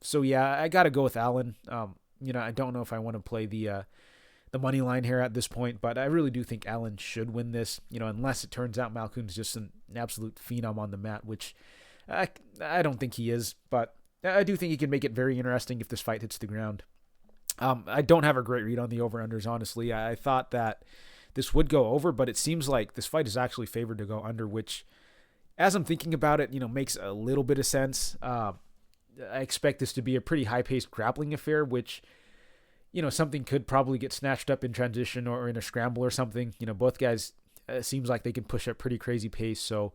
So yeah, I got to go with Allen. I don't know if I want to play the money line here at this point, but I really do think Allen should win this, unless it turns out Malkoun's just an absolute phenom on the mat, which I don't think he is, but I do think he can make it very interesting if this fight hits the ground. I don't have a great read on the over-unders, honestly. I thought that this would go over, but it seems like this fight is actually favored to go under, which, as I'm thinking about it, makes a little bit of sense. I expect this to be a pretty high-paced grappling affair, which, something could probably get snatched up in transition or in a scramble or something. Both guys, seems like they can push at pretty crazy pace. So,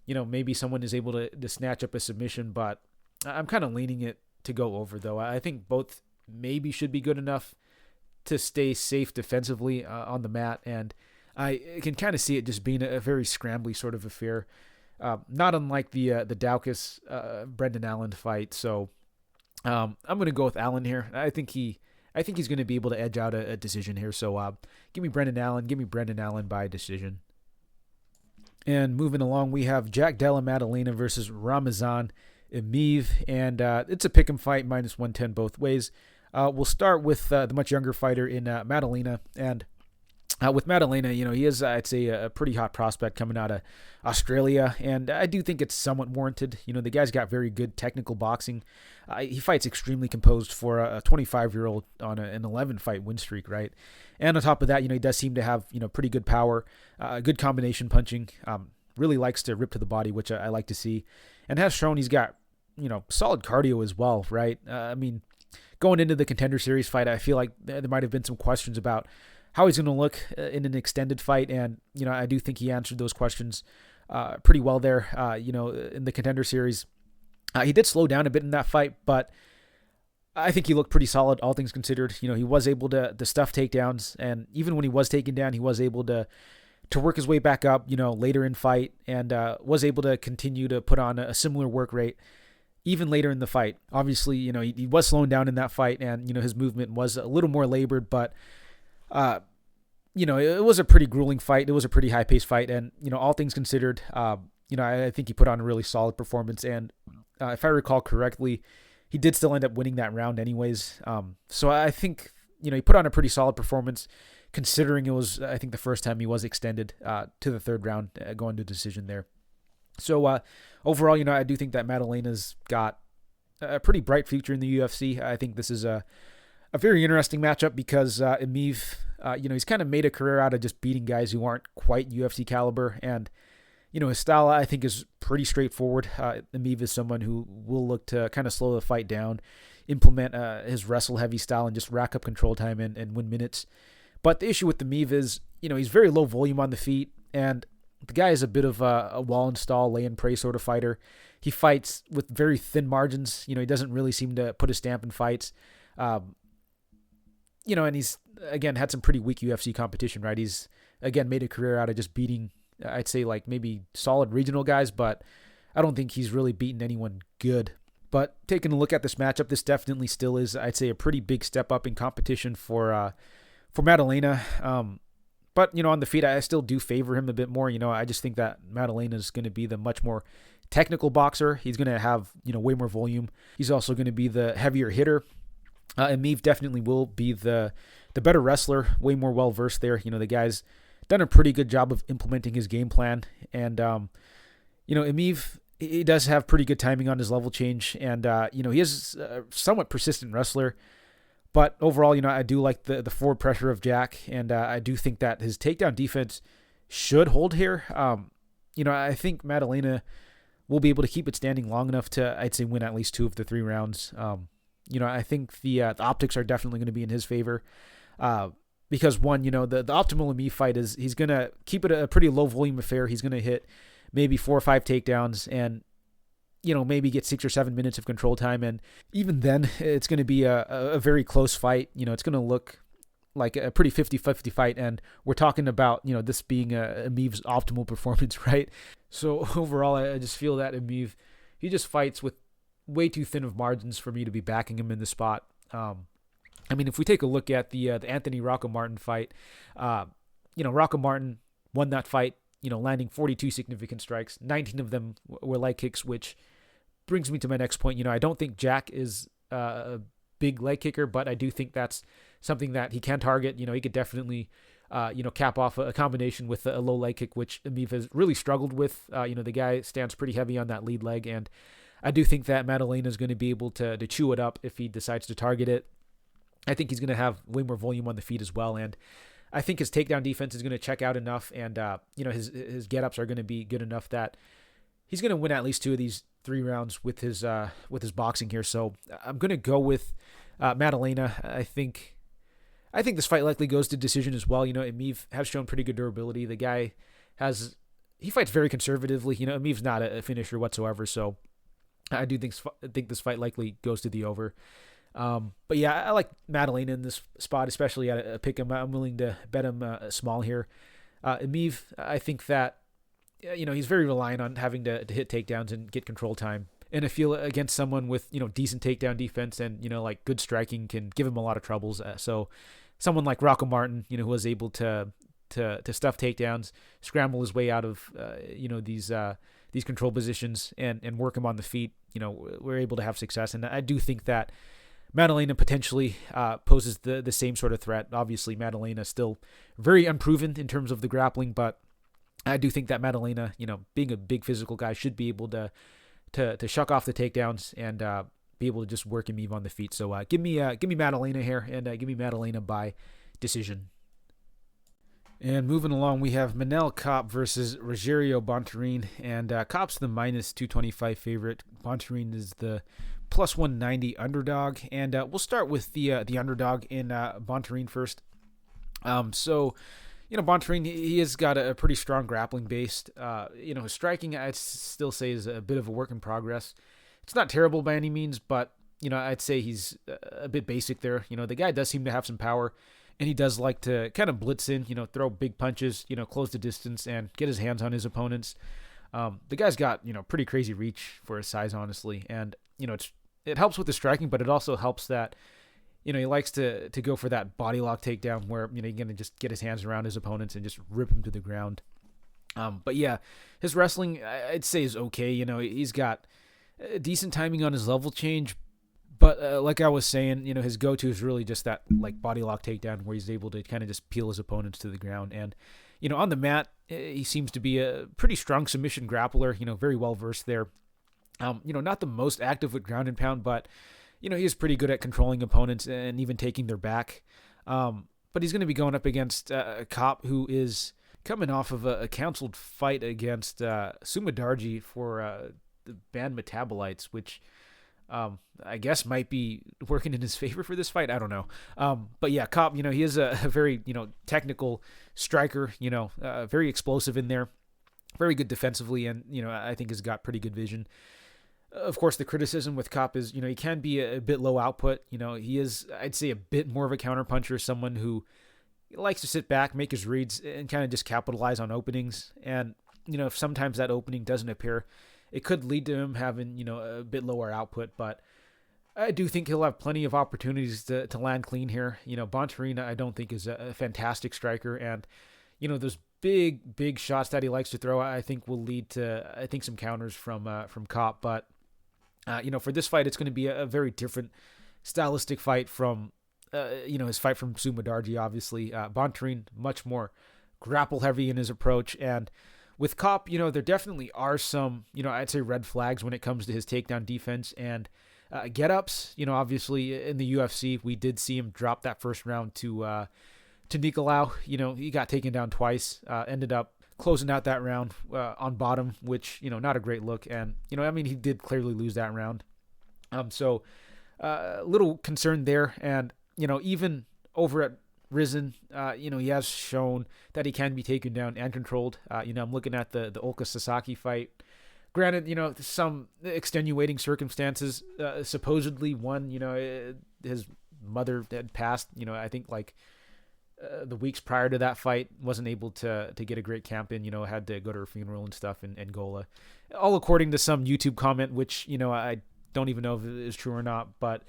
maybe someone is able to snatch up a submission, but I'm kind of leaning it to go over, though. I think both maybe should be good enough to stay safe defensively on the mat, and I can kind of see it just being a very scrambly sort of affair. Not unlike the Daukaus Brendan Allen fight. So I'm going to go with Allen here. I think he's going to be able to edge out a decision here. So give me Brendan Allen by decision. And moving along, we have Jack Della Maddalena versus Ramazan Emeev, and it's a pick'em fight, -110 both ways. We'll start with the much younger fighter in Maddalena, and with Maddalena, he is, I'd say, a pretty hot prospect coming out of Australia, and I do think it's somewhat warranted. The guy's got very good technical boxing. He fights extremely composed for a 25-year-old on an 11-fight win streak, right? And on top of that, he does seem to have, pretty good power, good combination punching, really likes to rip to the body, which I like to see, and has shown he's got, solid cardio as well, right? Going into the Contender Series fight, I feel like there might have been some questions about how he's going to look in an extended fight. And, I do think he answered those questions pretty well there, in the Contender Series. He did slow down a bit in that fight, but I think he looked pretty solid, all things considered. He was able to stuff takedowns, and even when he was taken down, he was able to work his way back up, later in fight, and was able to continue to put on a similar work rate even later in the fight. Obviously, he was slowing down in that fight, and, his movement was a little more labored, but it was a pretty grueling fight. It was a pretty high-paced fight, and, all things considered, I think he put on a really solid performance, and if I recall correctly, he did still end up winning that round anyways. So I think, he put on a pretty solid performance, considering it was, I think, the first time he was extended to the third round, going to decision there. So overall, I do think that Maddalena's got a pretty bright future in the UFC. I think this is a very interesting matchup because Emeev, he's kind of made a career out of just beating guys who aren't quite UFC caliber. And, his style, I think, is pretty straightforward. Emeev is someone who will look to kind of slow the fight down, implement his wrestle-heavy style, and just rack up control time and win minutes. But the issue with Emeev is, he's very low volume on the feet, and the guy is a bit of a wall install, lay and pray sort of fighter. He fights with very thin margins. He doesn't really seem to put a stamp in fights. And he's, again, had some pretty weak UFC competition, right? He's, again, made a career out of just beating, I'd say, like maybe solid regional guys, but I don't think he's really beaten anyone good. But taking a look at this matchup, this definitely still is, I'd say, a pretty big step up in competition for Maddalena. But, on the feet, I still do favor him a bit more. I just think that Maddalena is going to be the much more technical boxer. He's going to have, way more volume. He's also going to be the heavier hitter. Emeev definitely will be the better wrestler, way more well-versed there. The guy's done a pretty good job of implementing his game plan. And, Emeev, he does have pretty good timing on his level change. And, he is a somewhat persistent wrestler. But overall, I do like the forward pressure of Jack, and I do think that his takedown defense should hold here. I think Maddalena will be able to keep it standing long enough to, I'd say, win at least 2 of the 3 rounds. I think the optics are definitely going to be in his favor. Because one, the optimal Emeev fight is he's going to keep it a pretty low volume affair. He's going to hit maybe 4 or 5 takedowns and, maybe get 6 or 7 minutes of control time. And even then, it's going to be a very close fight. It's going to look like a pretty 50-50 fight. And we're talking about, this being Emeev's optimal performance, right? So overall, I just feel that Emeev, he just fights with way too thin of margins for me to be backing him in the spot. If we take a look at the Anthony Rocco Martin fight, Rocco Martin won that fight, landing 42 significant strikes. 19 of them were leg kicks, which brings me to my next point. I don't think Jack is a big leg kicker, but I do think that's something that he can target. He could definitely, cap off a combination with a low leg kick, which Emeev has really struggled with. The guy stands pretty heavy on that lead leg, and I do think that Maddalena is going to be able to chew it up if he decides to target it. I think he's going to have way more volume on the feet as well, and I think his takedown defense is going to check out enough, and his get-ups are going to be good enough that he's going to win at least 2 of these 3 rounds with his boxing here. So I'm going to go with Maddalena. I think this fight likely goes to decision as well. Emeev has shown pretty good durability. The guy he fights very conservatively. Emeev's not a finisher whatsoever, so I do think this fight likely goes to the over. But yeah, I like Maddalena in this spot, especially at a pick 'em. I'm willing to bet him small here. Emeev, I think that, he's very reliant on having to hit takedowns and get control time. And I feel against someone with, decent takedown defense and, like good striking can give him a lot of troubles. So someone like Rocco Martin, who was able to stuff takedowns, scramble his way out of, these control positions and work him on the feet, we're able to have success. And I do think that Maddalena potentially poses the same sort of threat. Obviously, Maddalena is still very unproven in terms of the grappling, but I do think that Maddalena, being a big physical guy, should be able to shuck off the takedowns and be able to just work Emeev on the feet. So give me Maddalena here, and give me Maddalena by decision. And moving along, we have Manel Kape versus Rogério Bontorin, and Kape's the minus 225 favorite. Bontorin is the plus 190 underdog, and we'll start with the underdog in Bontorin first. Bontorin, he has got a pretty strong grappling base. His striking, I'd still say, is a bit of a work in progress. It's not terrible by any means, but, I'd say he's a bit basic there. The guy does seem to have some power, and he does like to kind of blitz in, throw big punches, close the distance and get his hands on his opponents. The guy's got, pretty crazy reach for his size, honestly. And, it helps with the striking, but it also helps that, he likes to go for that body lock takedown where, he's going to just get his hands around his opponents and just rip him to the ground. But yeah, his wrestling, I'd say, is okay. He's got decent timing on his level change, but like I was saying, his go-to is really just that like body lock takedown where he's able to kind of just peel his opponents to the ground. And, on the mat, he seems to be a pretty strong submission grappler, very well-versed there. Not the most active with ground and pound, but, he's pretty good at controlling opponents and even taking their back. But he's going to be going up against Kape, who is coming off of a canceled fight against Sumadarji for the banned metabolites, which I guess might be working in his favor for this fight. I don't know. But yeah, Kape, he is a very, technical striker, very explosive in there, very good defensively, and, I think has got pretty good vision. Of course, the criticism with Kape is, he can be a bit low output. He is, I'd say, a bit more of a counterpuncher, someone who likes to sit back, make his reads, and kind of just capitalize on openings. And, if sometimes that opening doesn't appear, it could lead to him having, a bit lower output. But I do think he'll have plenty of opportunities to land clean here. Bontorin, I don't think, is a fantastic striker. And, those big shots that he likes to throw, I think will lead to, some counters from Kape. But, for this fight, it's going to be a very different stylistic fight from, his fight from Sumadarji, obviously. Bontorin, much more grapple heavy in his approach. And with Kape, there definitely are some, I'd say red flags when it comes to his takedown defense and get-ups. Obviously in the UFC, we did see him drop that first round to Nicolau. He got taken down twice, ended up closing out that round on bottom, which, not a great look. And, he did clearly lose that round. So a little concerned there. And, even over at Risen, he has shown that he can be taken down and controlled. I'm looking at the Olka Sasaki fight. Granted, some extenuating circumstances. Supposedly one, his mother had passed, I think the weeks prior to that fight, wasn't able to get a great camp in, had to go to her funeral and stuff in Angola. All according to some YouTube comment, which, I don't even know if it is true or not. But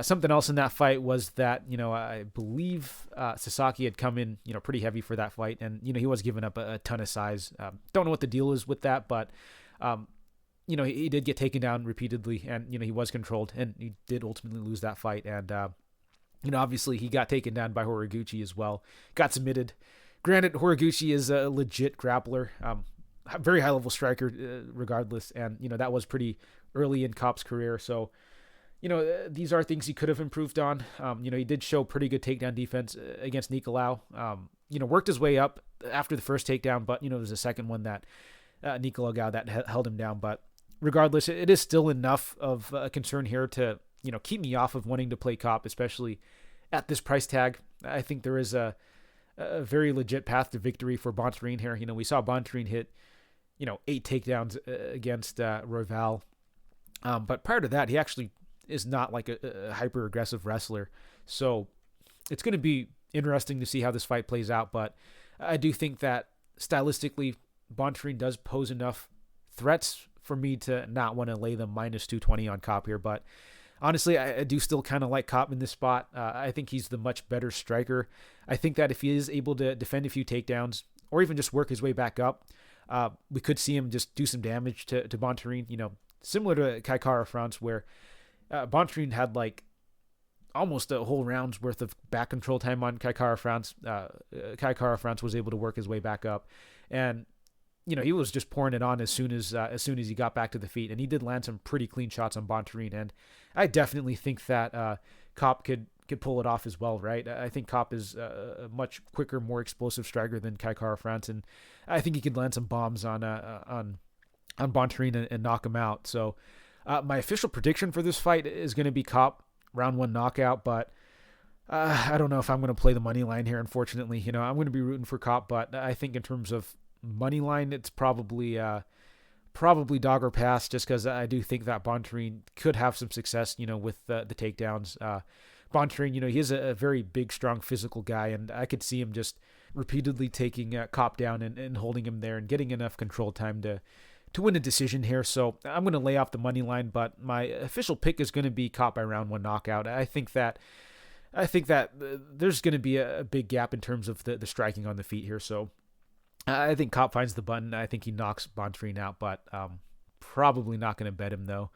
something else in that fight was that, I believe Sasaki had come in, pretty heavy for that fight. And, he was giving up a ton of size. Don't know what the deal is with that, but, he did get taken down repeatedly and, he was controlled and he did ultimately lose that fight. And, obviously he got taken down by Horiguchi as well, got submitted. Granted, Horiguchi is a legit grappler, very high level striker regardless. And, that was pretty early in Kape's career. So, these are things he could have improved on. He did show pretty good takedown defense against Nicolau. Worked his way up after the first takedown, but, there was a second one that Nicolau got that held him down. But regardless, it is still enough of a concern here to, keep me off of wanting to play Kape, especially at this price tag. I think there is a very legit path to victory for Bontorin here. We saw Bontorin hit, 8 takedowns against Royval. But prior to that, he actually is not like a hyper aggressive wrestler. So it's going to be interesting to see how this fight plays out. But I do think that stylistically, Bontorin does pose enough threats for me to not want to lay them minus 220 on Kape here. But honestly, I do still kind of like Kape in this spot. I think he's the much better striker. I think that if he is able to defend a few takedowns or even just work his way back up, we could see him just do some damage to Bontorin, similar to Kai Kara France, where Bontorin had almost a whole round's worth of back control time on Kai Kara France. Kai Kara France was able to work his way back up, and he was just pouring it on as soon as he got back to the feet, and he did land some pretty clean shots on Bontorin, and I definitely think that Kape could pull it off as well, right? I think Kape is a much quicker, more explosive striker than Kai Kara France, and I think he could land some bombs on Bontorin and knock him out. So my official prediction for this fight is going to be Kape round 1 knockout, but I don't know if I'm going to play the money line here. Unfortunately, I'm going to be rooting for Kape, but I think in terms of money line, it's probably dog or pass, just because I do think that Bontorin could have some success, with the takedowns. Bontorin, he is a very big, strong, physical guy, and I could see him just repeatedly taking Kape down and holding him there and getting enough control time to win a decision here. So I'm going to lay off the money line, but my official pick is going to be Kape by round 1 knockout. I think that there's going to be a big gap in terms of the striking on the feet here. So I think Kape finds the button. I think he knocks Bontorin out, but probably not going to bet him though.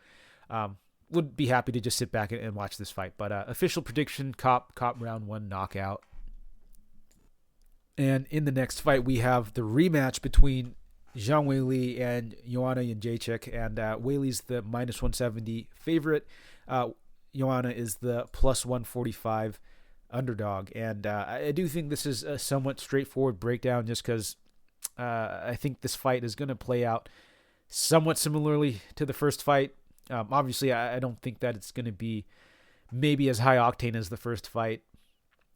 Would be happy to just sit back and watch this fight. But official prediction, Kape round 1 knockout. And in the next fight, we have the rematch between Zhang Weili and Joanna Jędrzejczyk, and Weili's the minus 170 favorite. Joanna is the plus 145 underdog, and I do think this is a somewhat straightforward breakdown, just because I think this fight is going to play out somewhat similarly to the first fight. Obviously, I don't think that it's going to be maybe as high octane as the first fight.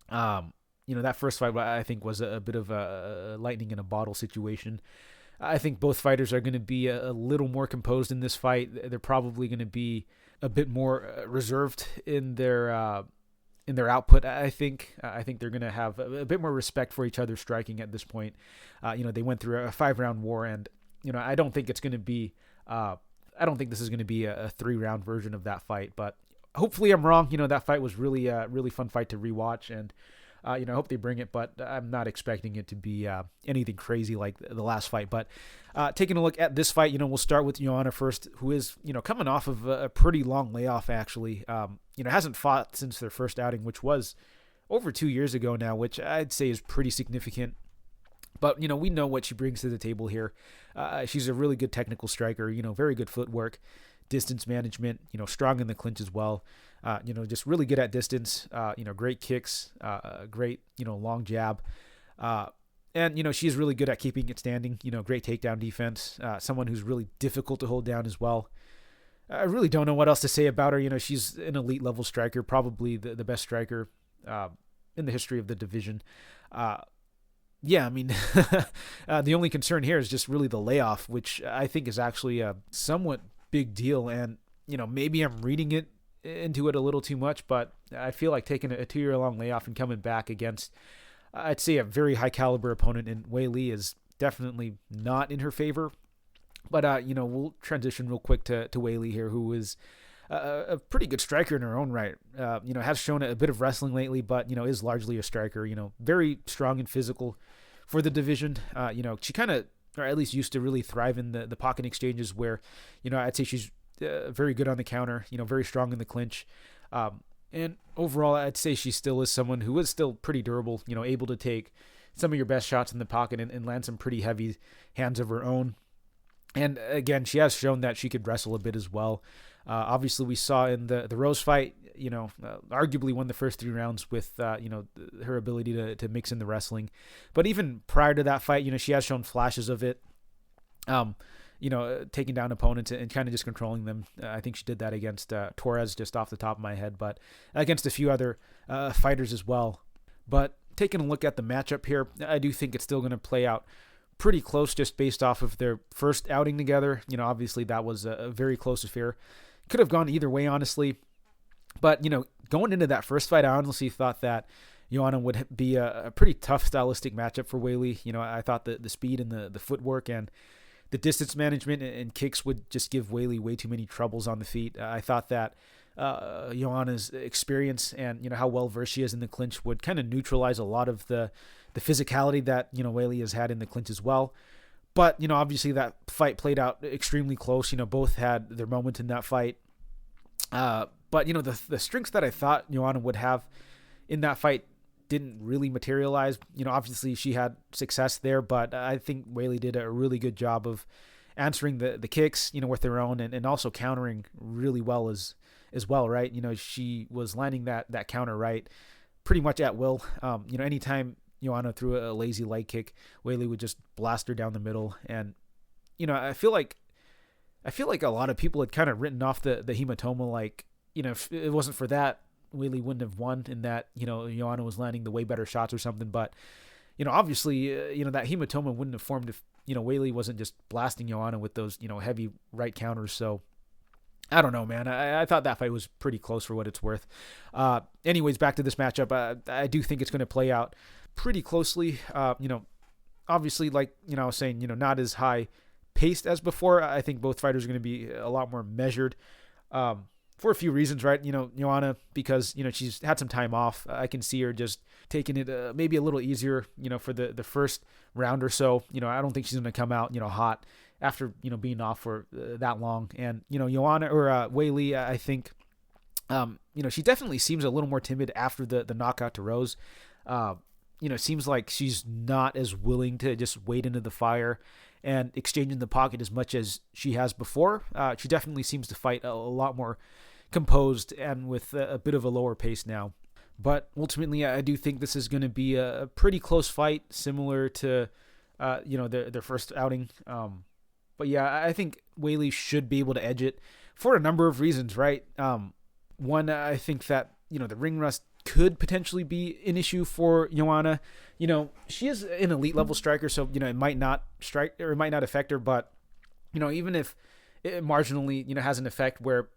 That first fight I think was a bit of a lightning in a bottle situation. I think both fighters are going to be a little more composed in this fight. They're probably going to be a bit more reserved in their output. I think they're going to have a bit more respect for each other striking at this point. They went through a 5-round war, and I don't think it's going to be. I don't think this is going to be a 3-round version of that fight, but hopefully I'm wrong. That fight was really really fun fight to rewatch, and I hope they bring it, but I'm not expecting it to be anything crazy like the last fight. But taking a look at this fight, we'll start with Joanna first, who is, coming off of a pretty long layoff, actually. Hasn't fought since their first outing, which was over 2 years ago now, which I'd say is pretty significant. But, we know what she brings to the table here. She's a really good technical striker, very good footwork, distance management, strong in the clinch as well. Just really good at distance, great kicks, great, long jab. And she's really good at keeping it standing, great takedown defense, someone who's really difficult to hold down as well. I really don't know what else to say about her. She's an elite level striker, probably the best striker in the history of the division. The only concern here is just really the layoff, which I think is actually a somewhat big deal. And, maybe I'm reading it into it a little too much, but I feel like taking a 2-year-long layoff and coming back against, I'd say, a very high caliber opponent in Weili is definitely not in her favor. But, we'll transition real quick to Weili here, who is a pretty good striker in her own right. Has shown a bit of wrestling lately, but, is largely a striker, very strong and physical for the division. She kind of, or at least used to really thrive in the pocket exchanges where, I'd say she's very good on the counter, very strong in the clinch. And overall, I'd say she still is someone who is still pretty durable, able to take some of your best shots in the pocket and land some pretty heavy hands of her own. And again, she has shown that she could wrestle a bit as well. Obviously, we saw in the Rose fight, arguably won the first 3 rounds with, her ability to mix in the wrestling. But even prior to that fight, she has shown flashes of it. Taking down opponents and kind of just controlling them. I think she did that against Torres, just off the top of my head, but against a few other fighters as well. But taking a look at the matchup here, I do think it's still going to play out pretty close just based off of their first outing together. Obviously that was a very close affair. Could have gone either way, honestly. But, going into that first fight, I honestly thought that Joanna would be a pretty tough stylistic matchup for Weili. I thought the speed and the footwork and the distance management and kicks would just give Weili way too many troubles on the feet. I thought that Joanna's experience and, how well-versed she is in the clinch would kind of neutralize a lot of the physicality that, Weili has had in the clinch as well. But, obviously that fight played out extremely close. Both had their moment in that fight. But, the strengths that I thought Joanna would have in that fight didn't really materialize. Obviously she had success there, but I think Weili did a really good job of answering the kicks, with her own and also countering really well as well, right? She was landing that counter right pretty much at will. Anytime Joanna threw a lazy leg kick, Weili would just blast her down the middle. And, I feel like a lot of people had kind of written off the hematoma. Like, if it wasn't for that, Weili wouldn't have won in that, Joanna was landing the way better shots or something. But, obviously, that hematoma wouldn't have formed if, Weili wasn't just blasting Joanna with those, heavy right counters. So, I don't know, man. I thought that fight was pretty close for what it's worth. Anyways, back to this matchup. I do think it's going to play out pretty closely. Obviously, like, I was saying, not as high paced as before. I think both fighters are going to be a lot more measured. For a few reasons, right? Joanna, because, she's had some time off. I can see her just taking it maybe a little easier, for the first round or so. I don't think she's going to come out, hot after, being off for that long. And, Joanna or Weili, I think, she definitely seems a little more timid after the knockout to Rose. Seems like she's not as willing to just wade into the fire and exchange in the pocket as much as she has before. She definitely seems to fight a lot more composed and with a bit of a lower pace now. But ultimately, I do think this is going to be a pretty close fight, similar to, their first outing. But yeah, I think Weili should be able to edge it. for a number of reasons, right? One, I think that, the ring rust could potentially be an issue for Joanna. She is an elite level striker, so, it might not strike or it might not affect her, but, even if it marginally, has an effect where,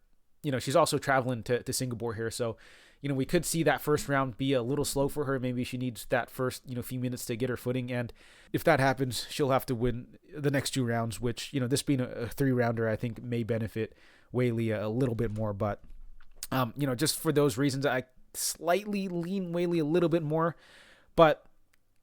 she's also traveling to Singapore here. So, we could see that first round be a little slow for her. Maybe she needs that first, few minutes to get her footing. And if that happens, she'll have to win the next 2 rounds, which, this being a 3-rounder, I think may benefit Weili a little bit more. But, just for those reasons, I slightly lean Weili a little bit more. But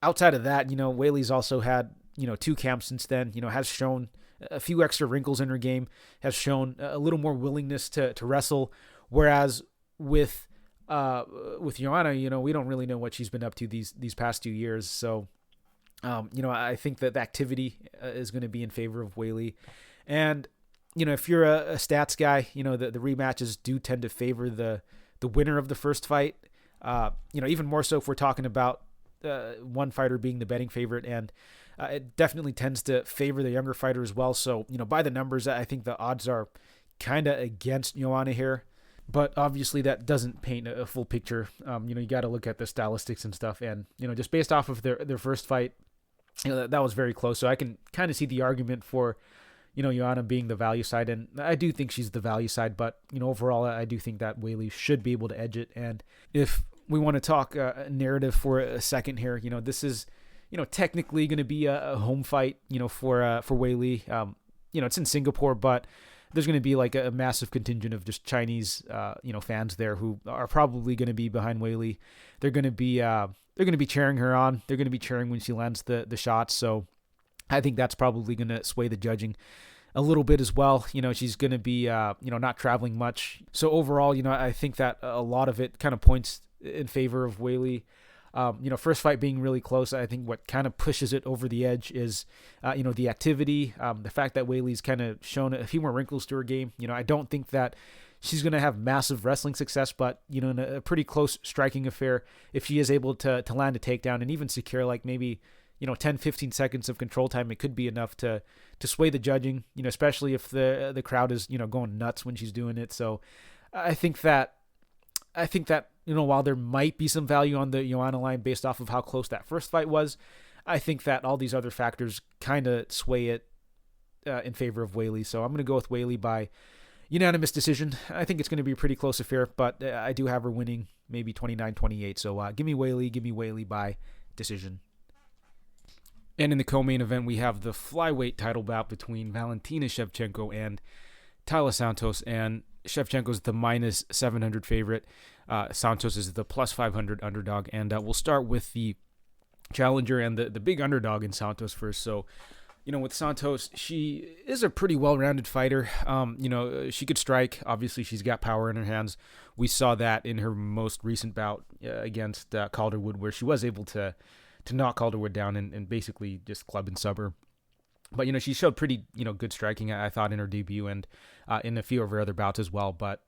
outside of that, Weili's also had, 2 camps since then, has shown a few extra wrinkles in her game, has shown a little more willingness to wrestle. Whereas with Joanna, we don't really know what she's been up to these past 2 years. So, I think that the activity is going to be in favor of Weili. And, if you're a stats guy, the rematches do tend to favor the winner of the first fight. Even more so if we're talking about one fighter being the betting favorite, and it definitely tends to favor the younger fighter as well. So, by the numbers, I think the odds are kind of against Joanna here. But obviously that doesn't paint a full picture. You got to look at the stylistics and stuff. And, just based off of their first fight, that was very close. So I can kind of see the argument for, Joanna being the value side. And I do think she's the value side. But, overall, I do think that Weili should be able to edge it. And if we want to talk narrative for a second here, this is, technically going to be a home fight, for Weili. It's in Singapore, but there's going to be like a massive contingent of just Chinese, fans there who are probably going to be behind Weili. They're going to be cheering her on. They're going to be cheering when she lands the shots. So I think that's probably going to sway the judging a little bit as well. She's going to be, not traveling much. So overall, I think that a lot of it kind of points in favor of Weili. First fight being really close, I think what kind of pushes it over the edge is, the activity, the fact that Weili's kind of shown a few more wrinkles to her game. I don't think that she's going to have massive wrestling success, but, in a pretty close striking affair, if she is able to land a takedown and even secure like maybe, 10, 15 seconds of control time, it could be enough to sway the judging, especially if the crowd is, going nuts when she's doing it. So I think that, while there might be some value on the Joanna line based off of how close that first fight was, I think that all these other factors kind of sway it in favor of Weili. So I'm going to go with Weili by unanimous decision. I think it's going to be a pretty close affair, but I do have her winning maybe 29-28. So give me Weili by decision. And in the co-main event, we have the flyweight title bout between Valentina Shevchenko and Taila Santos, and Shevchenko's the minus 700 favorite. Santos is the plus 500 underdog. And we'll start with the challenger and the big underdog in Santos first. So, with Santos, she is a pretty well-rounded fighter. She could strike. Obviously, she's got power in her hands. We saw that in her most recent bout against Calderwood, where she was able to knock Calderwood down and basically just club and sub her. But, she showed pretty, good striking, I thought, in her debut and in a few of her other bouts as well. But,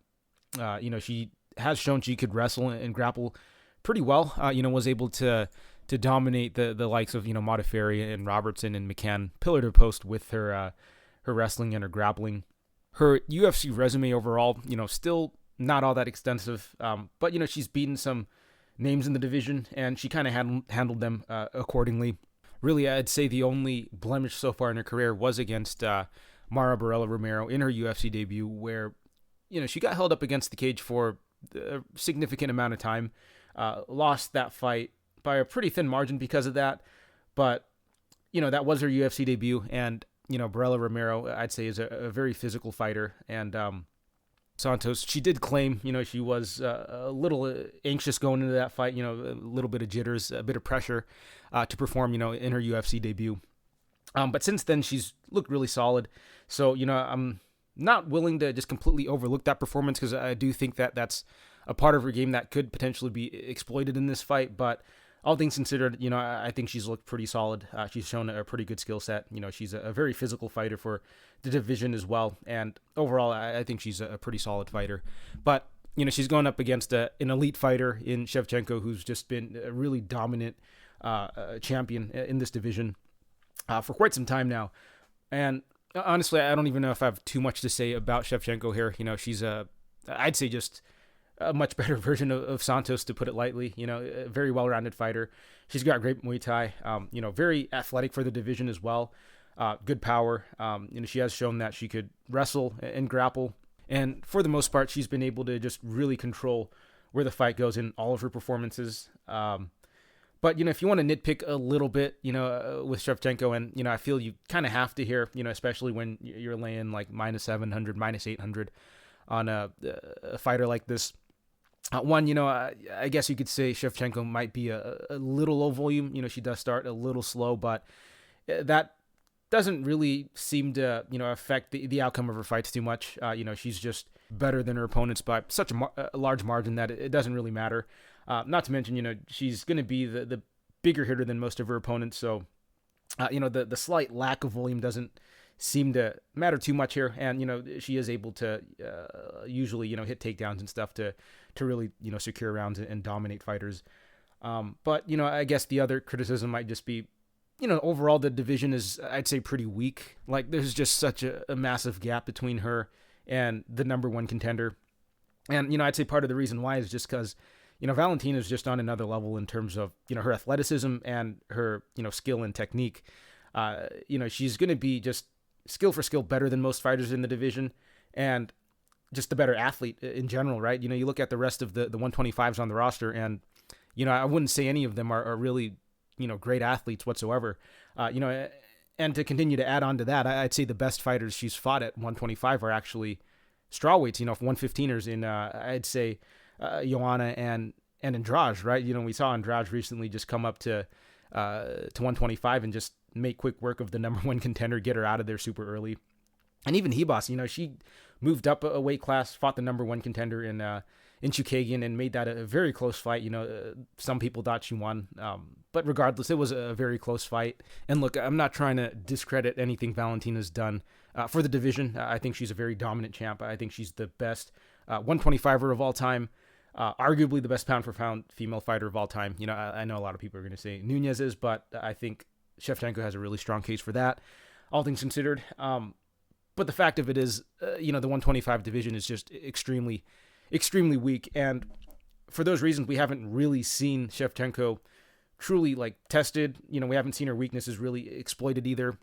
she has shown she could wrestle and grapple pretty well. Was able to dominate the likes of, Modafferi and Robertson and McCann pillar to post with her wrestling and her grappling. Her UFC resume overall, still not all that extensive. But, she's beaten some names in the division, and she kind of handled them accordingly. Really, I'd say the only blemish so far in her career was against Mara Borella Romero in her UFC debut, where, she got held up against the cage for a significant amount of time, lost that fight by a pretty thin margin because of that. But, that was her UFC debut, and, Borella Romero, I'd say, is a very physical fighter, and Santos, she did claim, she was a little anxious going into that fight, a little bit of jitters, a bit of pressure to perform, in her UFC debut. But since then, she's looked really solid. So, I'm not willing to just completely overlook that performance, because I do think that that's a part of her game that could potentially be exploited in this fight. But all things considered, I think she's looked pretty solid. She's shown a pretty good skill set. She's a very physical fighter for the division as well. And overall, I think she's a pretty solid fighter. But, she's going up against an elite fighter in Shevchenko, who's just been a really dominant champion in this division for quite some time now. And honestly, I don't even know if I have too much to say about Shevchenko here. She's I'd say just a much better version of Santos, to put it lightly. A very well-rounded fighter. She's got great Muay Thai. Very athletic for the division as well. Good power. She has shown that she could wrestle and grapple. And for the most part, she's been able to just really control where the fight goes in all of her performances. But, if you want to nitpick a little bit, with Shevchenko, and, I feel you kind of have to here, especially when you're laying like minus 700, minus 800 on a fighter like this. One, I guess you could say Shevchenko might be a little low volume. She does start a little slow, but that doesn't really seem to, affect the outcome of her fights too much. She's just better than her opponents by such a large margin that it doesn't really matter. Not to mention, she's going to be the bigger hitter than most of her opponents. So, the slight lack of volume doesn't seem to matter too much here. And, she is able to usually, hit takedowns and stuff to really, secure rounds and dominate fighters. But, I guess the other criticism might just be, overall the division is, I'd say, pretty weak. Like, there's just such a massive gap between her and the number one contender. And, I'd say part of the reason why is just because, Valentina is just on another level in terms of, her athleticism and her, skill and technique. She's going to be just skill for skill better than most fighters in the division, and just the better athlete in general, right? You look at the rest of the 125s on the roster, and, I wouldn't say any of them are really, great athletes whatsoever. And to continue to add on to that, I'd say the best fighters she's fought at 125 are actually strawweights, 115ers in, I'd say, Joanna and Andrade, right? We saw Andrade recently just come up to 125 and just make quick work of the number one contender, get her out of there super early. And even Hebos, she moved up a weight class, fought the number one contender in Chukagian, and made that a very close fight. Some people thought she won, but regardless, it was a very close fight. And look, I'm not trying to discredit anything Valentina's done for the division. I think she's a very dominant champ. I think she's the best 125er of all time. Arguably the best pound for pound female fighter of all time. I know a lot of people are going to say Nunes is, but I think Shevchenko has a really strong case for that, all things considered. But the fact of it is, the 125 division is just extremely, extremely weak. And for those reasons, we haven't really seen Shevchenko truly tested. We haven't seen her weaknesses really exploited either.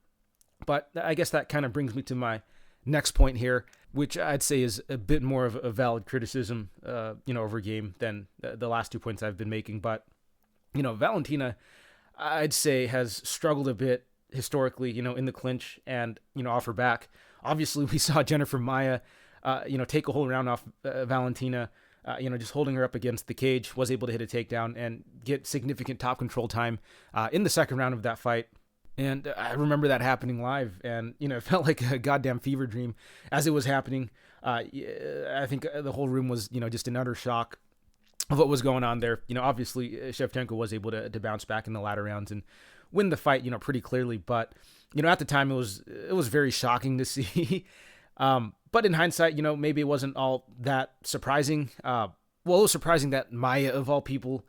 But I guess that kind of brings me to my next point here, which I'd say is a bit more of a valid criticism, over game than the last 2 points I've been making. But, Valentina, I'd say, has struggled a bit historically, in the clinch and, off her back. Obviously, we saw Jennifer Maia, take a whole round off Valentina, just holding her up against the cage, was able to hit a takedown and get significant top control time in the second round of that fight. And I remember that happening live, and, it felt like a goddamn fever dream as it was happening. I think the whole room was, just in utter shock of what was going on there. Obviously, Shevchenko was able to bounce back in the latter rounds and win the fight, pretty clearly. But, at the time, it was very shocking to see. But in hindsight, maybe it wasn't all that surprising. It was surprising that Maia, of all people,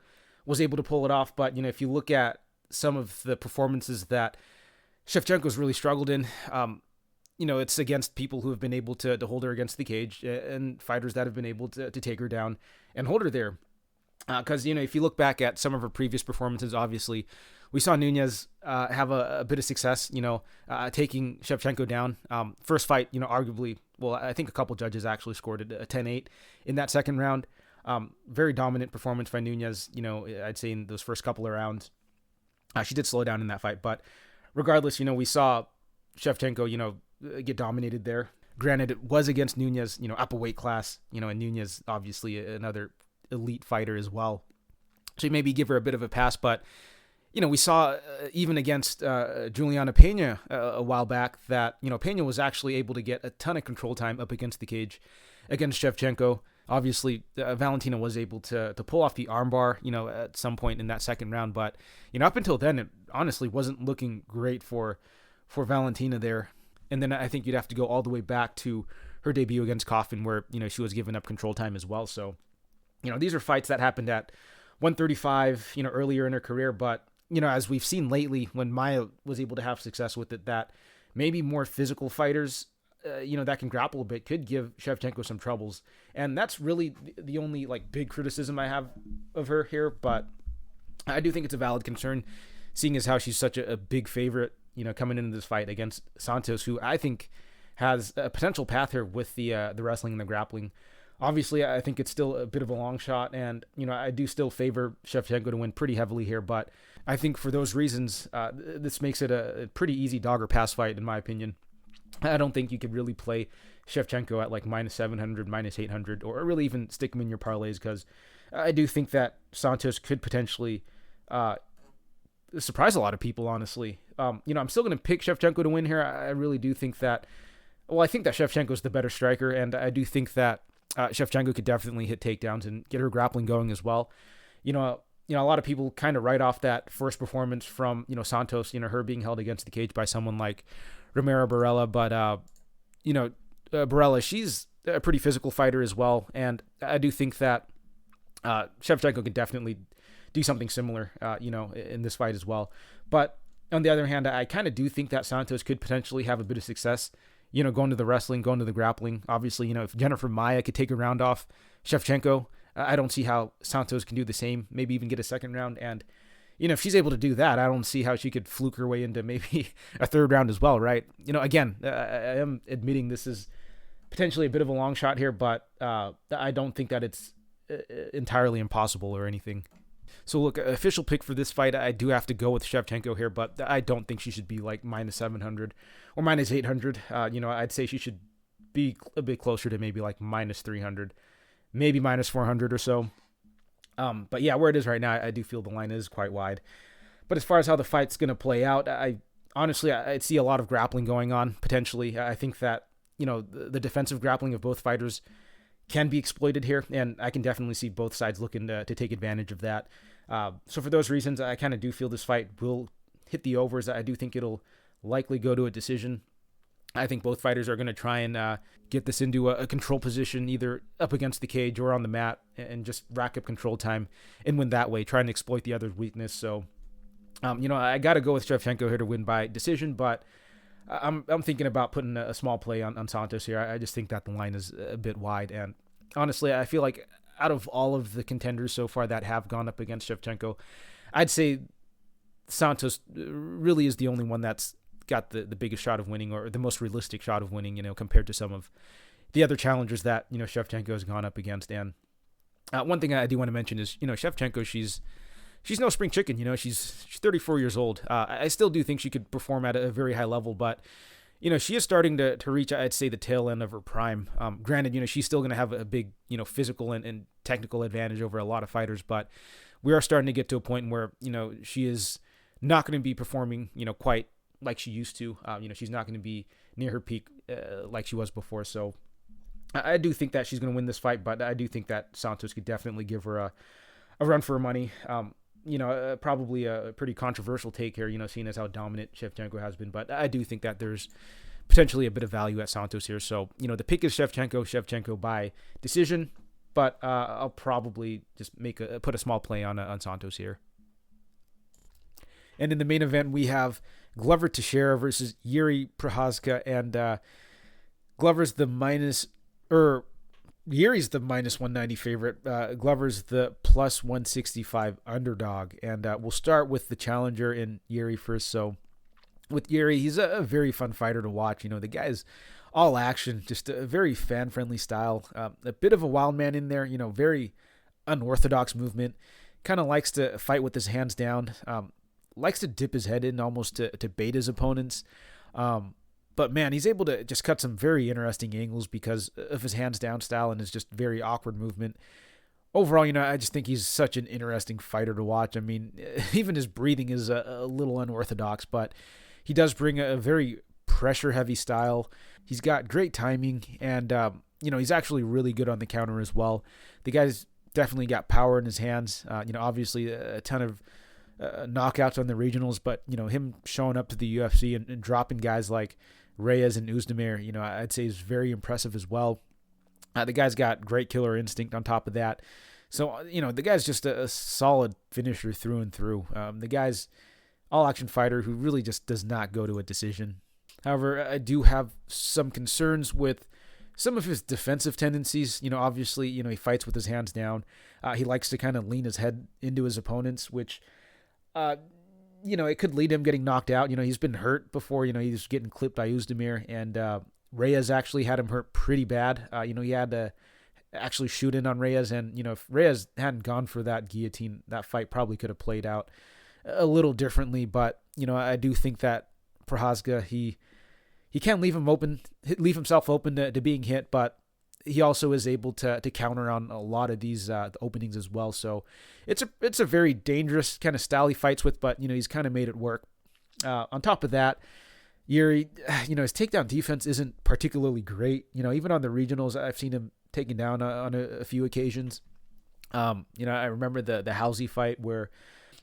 was able to pull it off. But, if you look at some of the performances that Shevchenko's really struggled in, it's against people who have been able to hold her against the cage, and fighters that have been able to take her down and hold her there. Because, if you look back at some of her previous performances, obviously, we saw Nunes have a bit of success, taking Shevchenko down. First fight, arguably, well, I think a couple judges actually scored a 10-8 in that second round. Very dominant performance by Nunes, I'd say in those first couple of rounds. She did slow down in that fight, but regardless, we saw Shevchenko, get dominated there. Granted, it was against Nunes, up a weight class, and Nunes, obviously, another elite fighter as well. So maybe give her a bit of a pass, but, we saw even against Juliana Pena a while back that, Pena was actually able to get a ton of control time up against the cage against Shevchenko. Obviously, Valentina was able to pull off the armbar, at some point in that second round. But, up until then, it honestly wasn't looking great for Valentina there. And then I think you'd have to go all the way back to her debut against Coffin where, she was giving up control time as well. So, these are fights that happened at 135, earlier in her career. But, as we've seen lately, when Maia was able to have success with it, that maybe more physical fighters, that can grapple a bit could give Shevchenko some troubles. And that's really the only like big criticism I have of her here. But I do think it's a valid concern, seeing as how she's such a big favorite, coming into this fight against Santos, who I think has a potential path here with the wrestling and the grappling. Obviously, I think it's still a bit of a long shot, and I do still favor Shevchenko to win pretty heavily here. But I think for those reasons, this makes it a pretty easy dog or pass fight, in my opinion. I don't think you could really play Shevchenko at like minus 700, minus 800, or really even stick him in your parlays, because I do think that Santos could potentially surprise a lot of people, honestly. I'm still going to pick Shevchenko to win here. I really do think that, I think that Shevchenko is the better striker, and I do think that Shevchenko could definitely hit takedowns and get her grappling going as well. A lot of people kind of write off that first performance from, Santos, her being held against the cage by someone like Romero Barella, but, Barella, she's a pretty physical fighter as well, and I do think that Shevchenko could definitely do something similar, in this fight as well. But on the other hand, I kind of do think that Santos could potentially have a bit of success, going to the wrestling, going to the grappling. Obviously, if Jennifer Maia could take a round off Shevchenko, I don't see how Santos can do the same, maybe even get a second round. And, if she's able to do that, I don't see how she could fluke her way into maybe a third round as well, right? Again, I am admitting this is potentially a bit of a long shot here, but I don't think that it's entirely impossible or anything. So look, official pick for this fight, I do have to go with Shevchenko here, but I don't think she should be like minus 700 or minus 800. I'd say she should be a bit closer to maybe like minus 300, maybe minus 400 or so. But yeah, where it is right now, I do feel the line is quite wide. But as far as how the fight's going to play out, I see a lot of grappling going on, potentially. I think that, the defensive grappling of both fighters can be exploited here, and I can definitely see both sides looking to take advantage of that. So for those reasons, I kind of do feel this fight will hit the overs. I do think it'll likely go to a decision. I think both fighters are going to try and get this into a control position, either up against the cage or on the mat, and just rack up control time and win that way, try and exploit the other's weakness. So, I got to go with Shevchenko here to win by decision, but I'm thinking about putting a small play on Santos here. I just think that the line is a bit wide, and honestly, I feel like out of all of the contenders so far that have gone up against Shevchenko, I'd say Santos really is the only one that's got the biggest shot of winning, or the most realistic shot of winning, compared to some of the other challengers that, Shevchenko has gone up against. And one thing I do want to mention is, Shevchenko, she's no spring chicken, she's 34 years old. I still do think she could perform at a very high level, but she is starting to reach, I'd say, the tail end of her prime. Granted, she's still going to have a big, physical and technical advantage over a lot of fighters, but we are starting to get to a point where, she is not going to be performing, quite like she used to. She's not going to be near her peak like she was before. So I do think that she's going to win this fight, but I do think that Santos could definitely give her a run for her money. Probably a pretty controversial take here, seeing as how dominant Shevchenko has been. But I do think that there's potentially a bit of value at Santos here. So, the pick is Shevchenko by decision. But I'll probably just put a small play on Santos here. And in the main event, we have Glover Teixeira versus Yuri Procházka, and Glover's the Yuri's the minus 190 favorite. Glover's the plus 165 underdog. And we'll start with the challenger in Yuri first. So with Yuri, he's a very fun fighter to watch. The guy's all action, just a very fan-friendly style. A bit of a wild man in there, very unorthodox movement. Kind of likes to fight with his hands down. Likes to dip his head in almost to bait his opponents. But man, he's able to just cut some very interesting angles because of his hands down style and his just very awkward movement. Overall, I just think he's such an interesting fighter to watch. I mean, even his breathing is a little unorthodox, but he does bring a very pressure-heavy style. He's got great timing, and, he's actually really good on the counter as well. The guy's definitely got power in his hands. Obviously a ton of knockouts on the regionals, but, him showing up to the UFC and dropping guys like Reyes and Uzdemir, I'd say is very impressive as well. The guy's got great killer instinct on top of that. So, the guy's just a solid finisher through and through. The guy's all-action fighter who really just does not go to a decision. However, I do have some concerns with some of his defensive tendencies. Obviously, he fights with his hands down. He likes to kind of lean his head into his opponents, which, it could lead him getting knocked out. He's been hurt before. He's getting clipped by Özdemir, and Reyes actually had him hurt pretty bad. He had to actually shoot in on Reyes, and, if Reyes hadn't gone for that guillotine, that fight probably could have played out a little differently. But, I do think that Procházka, he can't leave himself open to being hit, but he also is able to counter on a lot of these openings as well. So it's a very dangerous kind of style he fights with, but he's kind of made it work. On top of that, Yuri, his takedown defense isn't particularly great. Even on the regionals, I've seen him taken down on a few occasions. I remember the Halsey fight where,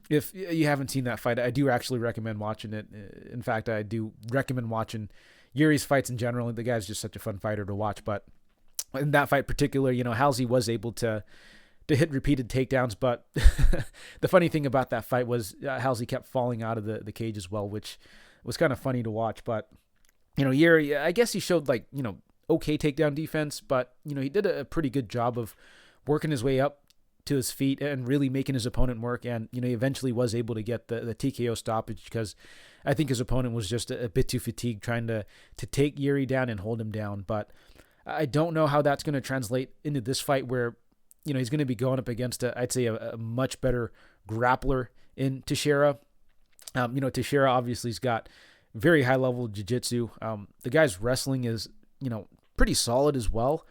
if you haven't seen that fight, I do actually recommend watching it. In fact, I do recommend watching Yuri's fights in general. The guy's just such a fun fighter to watch. But in that fight in particular, Halsey was able to hit repeated takedowns. But the funny thing about that fight was Halsey kept falling out of the cage as well, which was kind of funny to watch. But, Yuri, I guess he showed okay takedown defense, but, he did a pretty good job of working his way up to his feet and really making his opponent work. And, he eventually was able to get the TKO stoppage, because I think his opponent was just a bit too fatigued trying to take Yuri down and hold him down. But I don't know how that's going to translate into this fight, where, he's going to be going up against I'd say a much better grappler in Teixeira. Teixeira obviously has got very high level jiu-jitsu. The guy's wrestling is, pretty solid as well.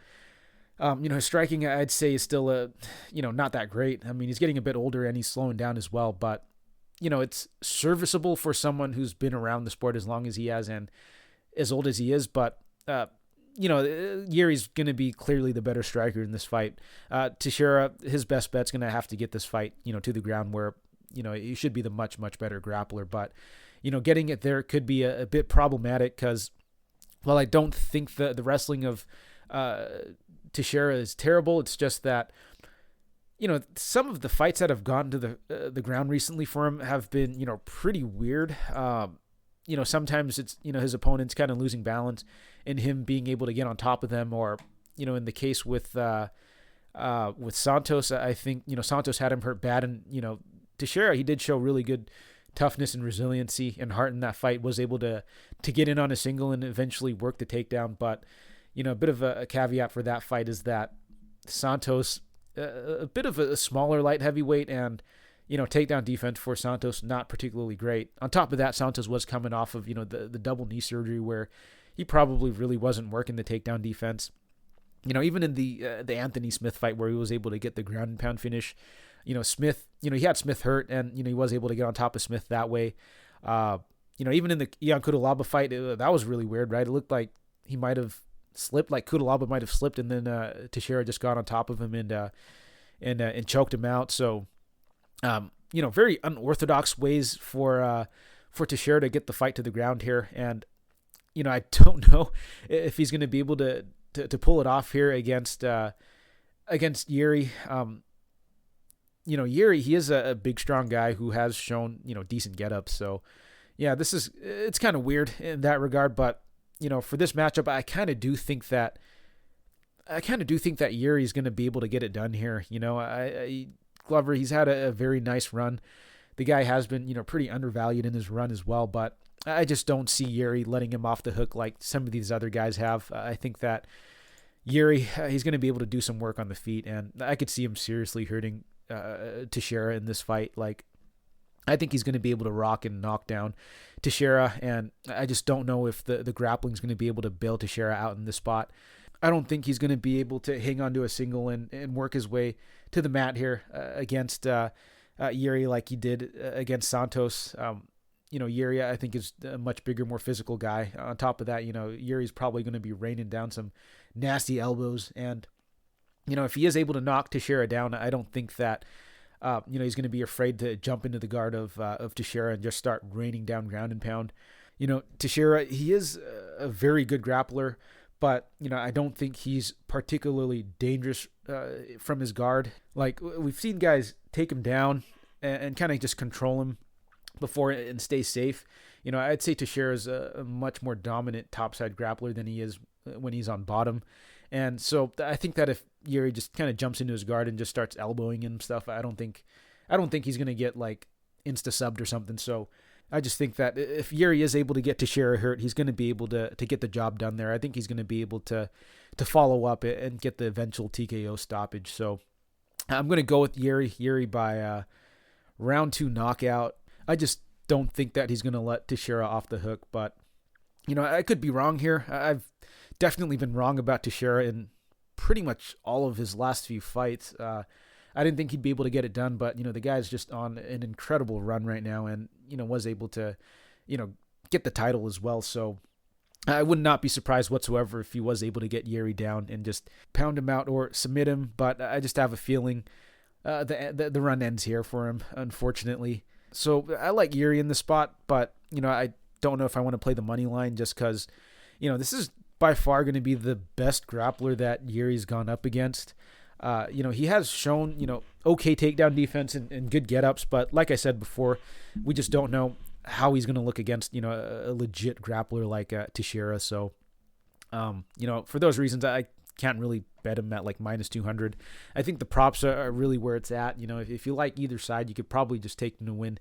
His striking, I'd say, is still not that great. I mean, he's getting a bit older and he's slowing down as well, but, it's serviceable for someone who's been around the sport as long as he has and as old as he is. But, Yuri's going to be clearly the better striker in this fight. Teixeira, his best bet's going to have to get this fight, to the ground, where, he should be the much, much better grappler. But, getting it there could be a bit problematic, because, well, I don't think the wrestling of Teixeira is terrible. It's just that, some of the fights that have gone to the ground recently for him have been, pretty weird. Sometimes it's, his opponent's kind of losing balance and him being able to get on top of them, or, in the case with Santos, I think, Santos had him hurt bad, and, Teixeira, he did show really good toughness and resiliency and heart in that fight, was able to get in on a single and eventually work the takedown. But, a bit of a caveat for that fight is that Santos, a bit of a smaller light heavyweight, and, takedown defense for Santos, not particularly great. On top of that, Santos was coming off of, the double knee surgery, where he probably really wasn't working the takedown defense. Even in the Anthony Smith fight, where he was able to get the ground and pound finish, Smith, he had Smith hurt, and, he was able to get on top of Smith that way. Even in the Ion Cutelaba fight, that was really weird, right? It looked like he might have slipped, like Cutelaba might have slipped, and then Teixeira just got on top of him and choked him out. So, very unorthodox ways for Teixeira to get the fight to the ground here. And, I don't know if he's going to be able to pull it off here against Yuri. Yuri, he is a big, strong guy who has shown, decent get-ups. So, yeah, it's kind of weird in that regard. But, for this matchup, I kind of do think that Yuri is going to be able to get it done here. Glover, he's had a very nice run. The guy has been, pretty undervalued in his run as well. But I just don't see Yuri letting him off the hook like some of these other guys have. I think that Yuri, he's going to be able to do some work on the feet, and I could see him seriously hurting Teixeira in this fight. Like, I think he's going to be able to rock and knock down Teixeira, and I just don't know if the grappling is going to be able to bail Teixeira out in this spot. I don't think he's going to be able to hang on to a single and work his way to the mat here against Yuri like he did against Santos. Yuri, I think, is a much bigger, more physical guy. On top of that, Yuri's probably going to be raining down some nasty elbows, and if he is able to knock Teixeira down, I don't think that he's going to be afraid to jump into the guard of Teixeira and just start raining down ground and pound. Teixeira, he is a very good grappler, but I don't think he's particularly dangerous from his guard. Like, we've seen guys take him down and kind of just control him before and stay safe. I'd say Teixeira is a much more dominant topside grappler than he is when he's on bottom. And so I think that if Yuri just kind of jumps into his guard and just starts elbowing him stuff, I don't think he's going to get like insta subbed or something. So I just think that if Yuri is able to get Teixeira hurt, he's going to be able to get the job done there. I think he's going to be able to follow up and get the eventual TKO stoppage. So I'm going to go with Yuri by round 2 knockout. I just don't think that he's going to let Teixeira off the hook, but I could be wrong here. I've definitely been wrong about Teixeira in pretty much all of his last few fights. I didn't think he'd be able to get it done, but the guy's just on an incredible run right now, and was able to get the title as well. So I would not be surprised whatsoever if he was able to get Yuri down and just pound him out or submit him. But I just have a feeling the run ends here for him, unfortunately. So I like Yuri in the spot, but I don't know if I want to play the money line just because this is by far going to be the best grappler that Yuri's gone up against. He has shown, okay takedown defense and good get-ups, but like I said before, we just don't know how he's going to look against, a legit grappler like Teixeira. So, for those reasons, I can't really bet him at like -200. I think the props are really where it's at. If you like either side, you could probably just take them to win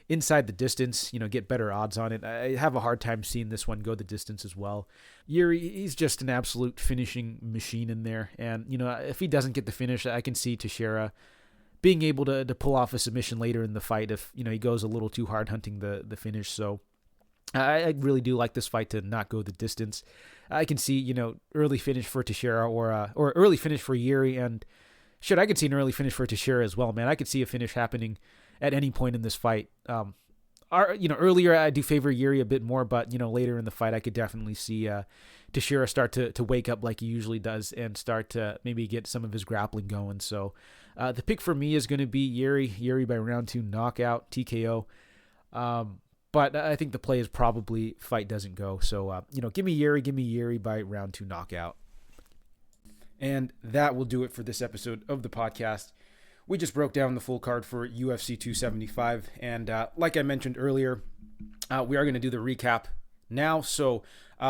inside the distance, get better odds on it. I have a hard time seeing this one go the distance as well. Yuri, he's just an absolute finishing machine in there. And, if he doesn't get the finish, I can see Teixeira being able to pull off a submission later in the fight if, he goes a little too hard hunting the finish. So I really do like this fight to not go the distance. I can see, early finish for Teixeira or early finish for Yuri. And I could see an early finish for Teixeira as well, man. I could see a finish happening at any point in this fight. Earlier I do favor Yuri a bit more, but later in the fight I could definitely see Teixeira start to wake up like he usually does and start to maybe get some of his grappling going. So the pick for me is going to be Yuri by round 2 knockout TKO. But I think the play is probably fight doesn't go. So give me Yuri by round 2 knockout. And that will do it for this episode of the podcast. We just broke down the full card for UFC 275, and like I mentioned earlier, we are going to do the recap now. So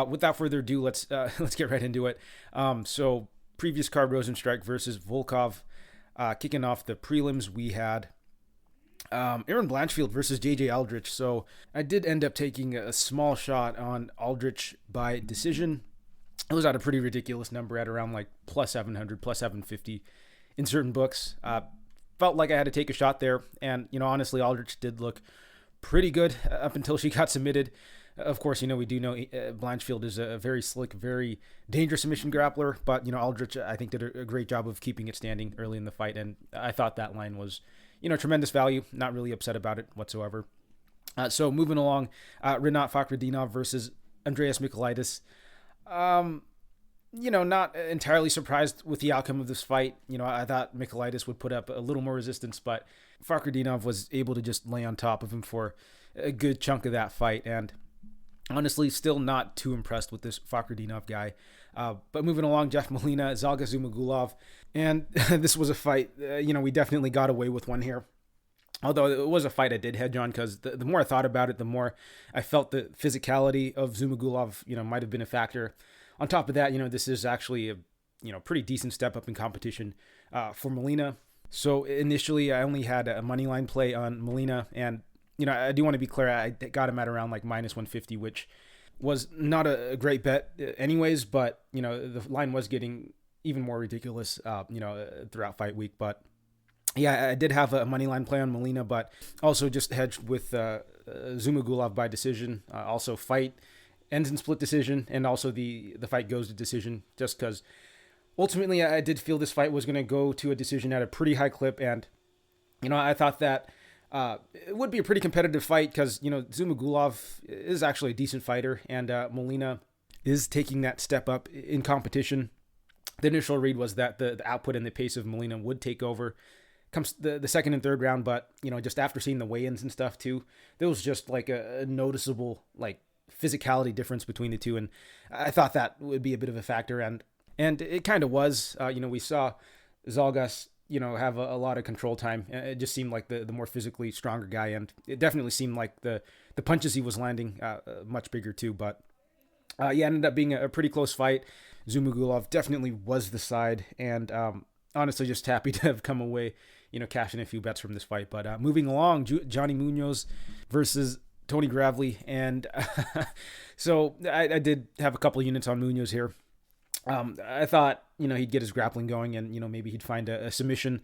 without further ado, let's get right into it. So previous card, Rosenstrike versus Volkov. Kicking off the prelims, we had Aaron Blanchfield versus JJ Aldrich. So I did end up taking a small shot on Aldrich by decision. It was at a pretty ridiculous number at around like +700, +750 in certain books. Felt like I had to take a shot there. And, honestly, Aldrich did look pretty good up until she got submitted. Of course, we do know Blanchfield is a very slick, very dangerous submission grappler. But, Aldrich, I think, did a great job of keeping it standing early in the fight. And I thought that line was, tremendous value. Not really upset about it whatsoever. So moving along, Rinat Fakhretdinov versus Andreas Michailidis. Not entirely surprised with the outcome of this fight. I thought Michailidis would put up a little more resistance, but Fakhretdinov was able to just lay on top of him for a good chunk of that fight. And honestly, still not too impressed with this Fakhretdinov guy. But moving along, Jeff Molina, Zhalga Zhumagulov. And this was a fight, we definitely got away with one here. Although it was a fight I did hedge on because the more I thought about it, the more I felt the physicality of Zhumagulov, might have been a factor. On top of that, this is actually a pretty decent step up in competition for Molina. So initially, I only had a money line play on Molina, and I do want to be clear, I got him at around like -150, which was not a great bet anyways. But the line was getting even more ridiculous, throughout fight week. But yeah, I did have a money line play on Molina, but also just hedged with Zhumagulov by decision. Also fight ends in split decision, and also the fight goes to decision, just because ultimately I did feel this fight was going to go to a decision at a pretty high clip, and I thought that it would be a pretty competitive fight because Zhumagulov is actually a decent fighter, and Molina is taking that step up in competition. The initial read was that the output and the pace of Molina would take over comes the second and third round, but just after seeing the weigh-ins and stuff too, there was just like a noticeable like physicality difference between the two, and I thought that would be a bit of a factor, and it kind of was. We saw Zhalgas have a lot of control time. It just seemed like the more physically stronger guy, and it definitely seemed like the punches he was landing much bigger too. But ended up being a pretty close fight. Zhumagulov definitely was the side, and honestly, just happy to have come away, cashing a few bets from this fight. But moving along, Johnny Munoz versus Tony Gravely, and so I did have a couple of units on Munoz here. I thought, he'd get his grappling going and, maybe he'd find a submission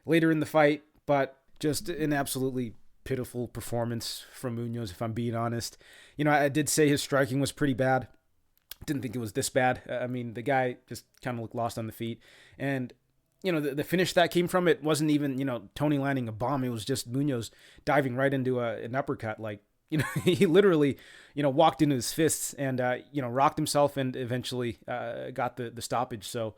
later in the fight, but just an absolutely pitiful performance from Munoz, if I'm being honest. I did say his striking was pretty bad. Didn't think it was this bad. I mean, the guy just kind of looked lost on the feet. And, the finish that came from it wasn't even, Tony landing a bomb. It was just Munoz diving right into an uppercut. Like, he literally, walked into his fists and, rocked himself and eventually got the stoppage. So,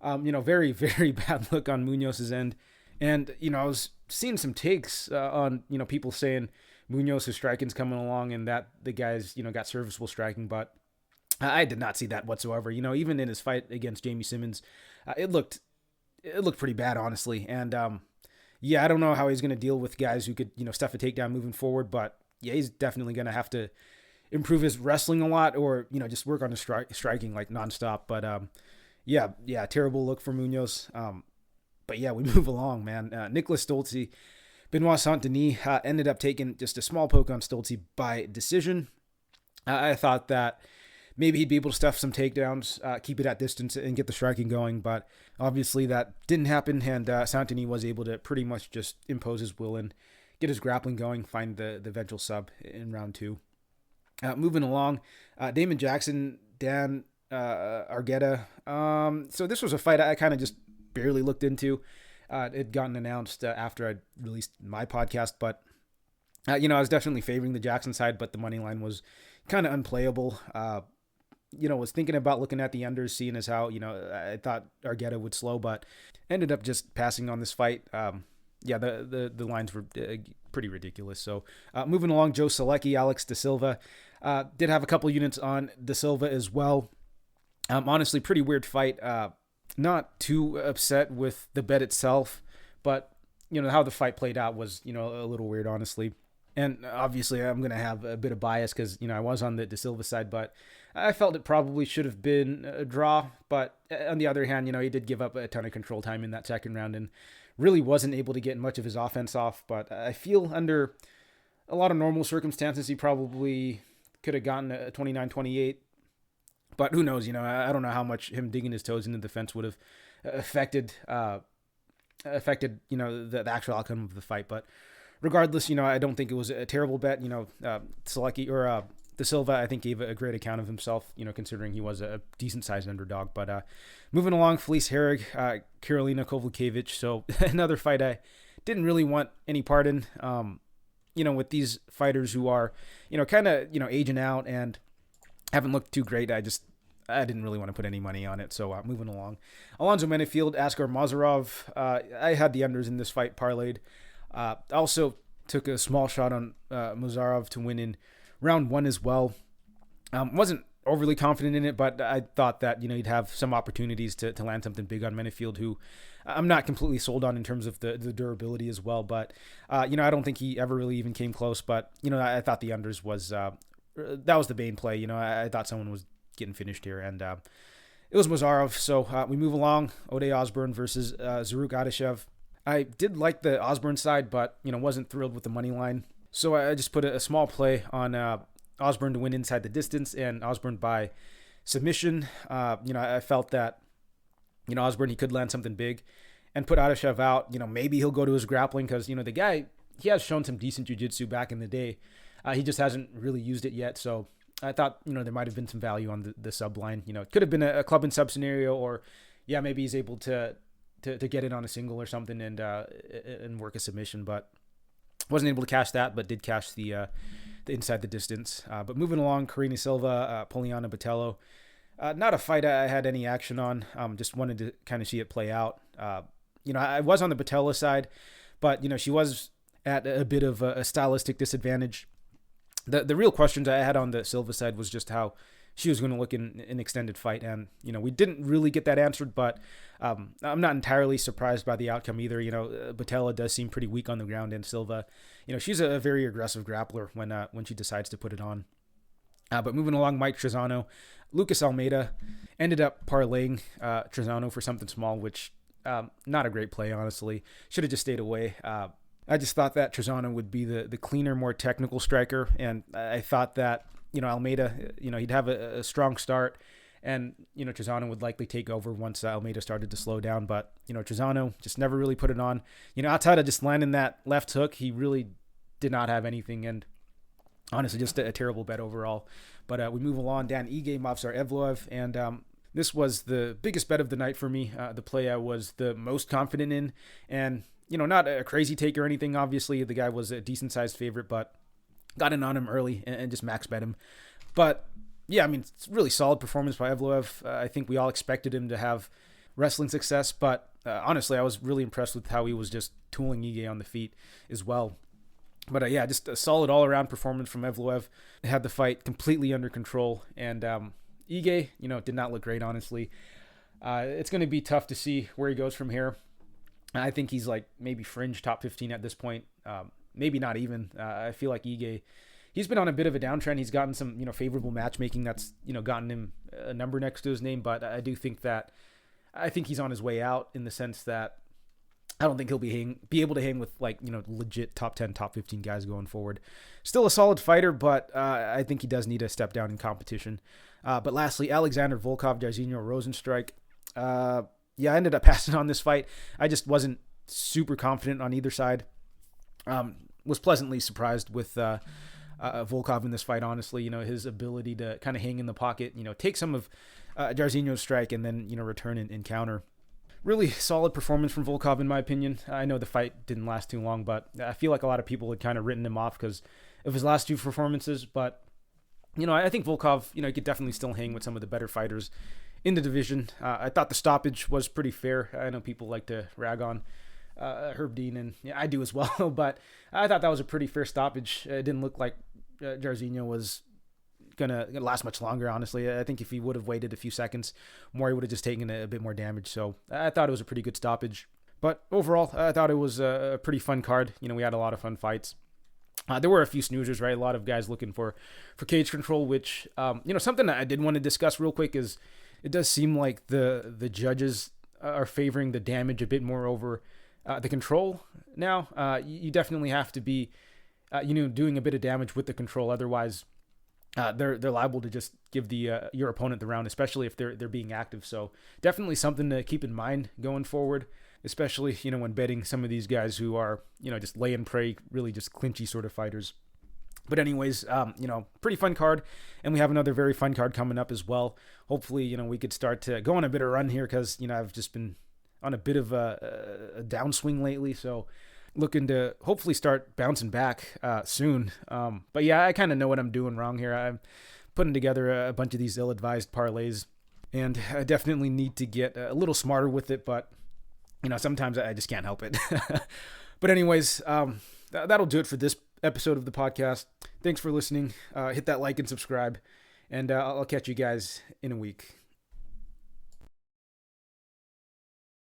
very, very bad look on Munoz's end. And, I was seeing some takes on, people saying Munoz's striking's coming along and that the guy's, got serviceable striking. But I did not see that whatsoever. Even in his fight against Jamie Simmons, it looked pretty bad, honestly. And, I don't know how he's going to deal with guys who could, stuff a takedown moving forward, but yeah, he's definitely going to have to improve his wrestling a lot or, just work on his striking like nonstop. But, terrible look for Munoz. But yeah, we move along, man. Nicholas Stolze, Benoit Saint-Denis ended up taking just a small poke on Stolze by decision. I thought that maybe he'd be able to stuff some takedowns, keep it at distance and get the striking going. But obviously that didn't happen. And Saint-Denis was able to pretty much just impose his will and get his grappling going, find the eventual sub in round 2. Moving along, Damon Jackson, Dan Argueta. So this was a fight I kind of just barely looked into. It had gotten announced after I released my podcast, but, I was definitely favoring the Jackson side, but the money line was kind of unplayable. Was thinking about looking at the unders, seeing as how, I thought Argueta would slow, but ended up just passing on this fight. The lines were pretty ridiculous. So moving along, Joe Selecki, Alex De Silva. Did have a couple units on De Silva as well. Honestly, pretty weird fight. Not too upset with the bet itself, but, how the fight played out was, a little weird, honestly. And obviously I'm going to have a bit of bias because, I was on the De Silva side, but I felt it probably should have been a draw. But on the other hand, he did give up a ton of control time in that second round and really wasn't able to get much of his offense off. But I feel under a lot of normal circumstances, he probably could have gotten a 29-28. But who knows, I don't know how much him digging his toes into the fence would have affected, the actual outcome of the fight. But regardless, I don't think it was a terrible bet. Selecki or De Silva, I think, gave a great account of himself, considering he was a decent-sized underdog. But moving along, Felice Herrig, Karolina Kowalkiewicz. So another fight I didn't really want any part in, with these fighters who are, kind of, aging out and haven't looked too great. I didn't really want to put any money on it. So moving along. Alonzo Menefield, Askar Mazarov. I had the unders in this fight parlayed. Also took a small shot on Mazarov to win in round 1 as well. Wasn't overly confident in it, but I thought that, he'd have some opportunities to land something big on Menefield, who I'm not completely sold on in terms of the durability as well. But, I don't think he ever really even came close. But, I thought the unders was, that was the main play. I thought someone was getting finished here. And it was Mazarov. So we move along. Ode Osborne versus Zaruk Adeshev. I did like the Osborne side, but, wasn't thrilled with the money line. So I just put a small play on Osborne to win inside the distance and Osborne by submission. I felt that, Osborne, he could land something big and put Adeshev out. Maybe he'll go to his grappling because, the guy, he has shown some decent jiu-jitsu back in the day. He just hasn't really used it yet. So I thought, there might have been some value on the sub line. It could have been a club and sub scenario or, maybe he's able to get it on a single or something and work a submission, but wasn't able to cash that, but did cash the inside the distance. But moving along, Karine Silva, Poliana Botello. Not a fight I had any action on. Just wanted to kind of see it play out. I was on the Botello side, but, she was at a bit of a stylistic disadvantage. The real questions I had on the Silva side was just how she was going to look in an extended fight. And, we didn't really get that answered, but I'm not entirely surprised by the outcome either. Della does seem pretty weak on the ground, and Silva, she's a very aggressive grappler when she decides to put it on. But moving along, Mike Trizano, Lucas Almeida ended up parlaying Trizano for something small, which not a great play, honestly. Should have just stayed away. I just thought that Trizano would be the cleaner, more technical striker, and I thought that, Almeida, he'd have a strong start, and, Trizano would likely take over once Almeida started to slow down, but, Trizano just never really put it on. Outside of just landing that left hook, he really did not have anything, and honestly, just a terrible bet overall. But we move along. Dan Ige, Movsar Evloev, and this was the biggest bet of the night for me, the play I was the most confident in, and, not a crazy take or anything, obviously. The guy was a decent-sized favorite, but got in on him early and just max bet him. But, yeah, I mean, it's really solid performance by Evloev. I think we all expected him to have wrestling success, but honestly, I was really impressed with how he was just tooling Ige on the feet as well. But yeah, just a solid all-around performance from Evloev. Had the fight completely under control, and Ige, did not look great, honestly. It's going to be tough to see where he goes from here. I think he's like maybe fringe top 15 at this point. Maybe not even. I feel like Ige, he's been on a bit of a downtrend. He's gotten some, favorable matchmaking that's, gotten him a number next to his name. But I think he's on his way out in the sense that I don't think he'll be able to hang with legit top 10, top 15 guys going forward. Still a solid fighter, but I think he does need to step down in competition. But lastly, Alexander Volkov, Jairzinho Rosenstrike. I ended up passing on this fight. I just wasn't super confident on either side. Was pleasantly surprised with Volkov in this fight, honestly. His ability to kind of hang in the pocket, take some of Jairzinho's strike and then, return and counter. Really solid performance from Volkov, in my opinion. I know the fight didn't last too long, but I feel like a lot of people had kind of written him off because of his last two performances. But, I think Volkov, he could definitely still hang with some of the better fighters in the division. I thought the stoppage was pretty fair. I know people like to rag on Herb Dean, and I do as well, but I thought that was a pretty fair stoppage. It didn't look like Jairzinho was gonna last much longer, honestly. I think if he would have waited a few seconds more, he would have just taken a bit more damage. So I thought it was a pretty good stoppage. But overall, I thought it was a pretty fun card. We had a lot of fun fights. There were a few snoozers, right? A lot of guys looking for cage control, which, something that I did want to discuss real quick is it does seem like the judges are favoring the damage a bit more over the control now. You definitely have to be, doing a bit of damage with the control. Otherwise, they're liable to just give the your opponent the round, especially if they're being active. So definitely something to keep in mind going forward, especially when betting some of these guys who are just lay and pray, really just clinchy sort of fighters. But anyways, pretty fun card, and we have another very fun card coming up as well. Hopefully, we could start to go on a bit of run here because I've just been on a bit of a downswing lately, so looking to hopefully start bouncing back soon. But yeah, I kind of know what I'm doing wrong here. I'm putting together a bunch of these ill-advised parlays, and I definitely need to get a little smarter with it, but sometimes I just can't help it. But anyways, that'll do it for this episode of the podcast. Thanks for listening. Hit that like and subscribe, and I'll catch you guys in a week.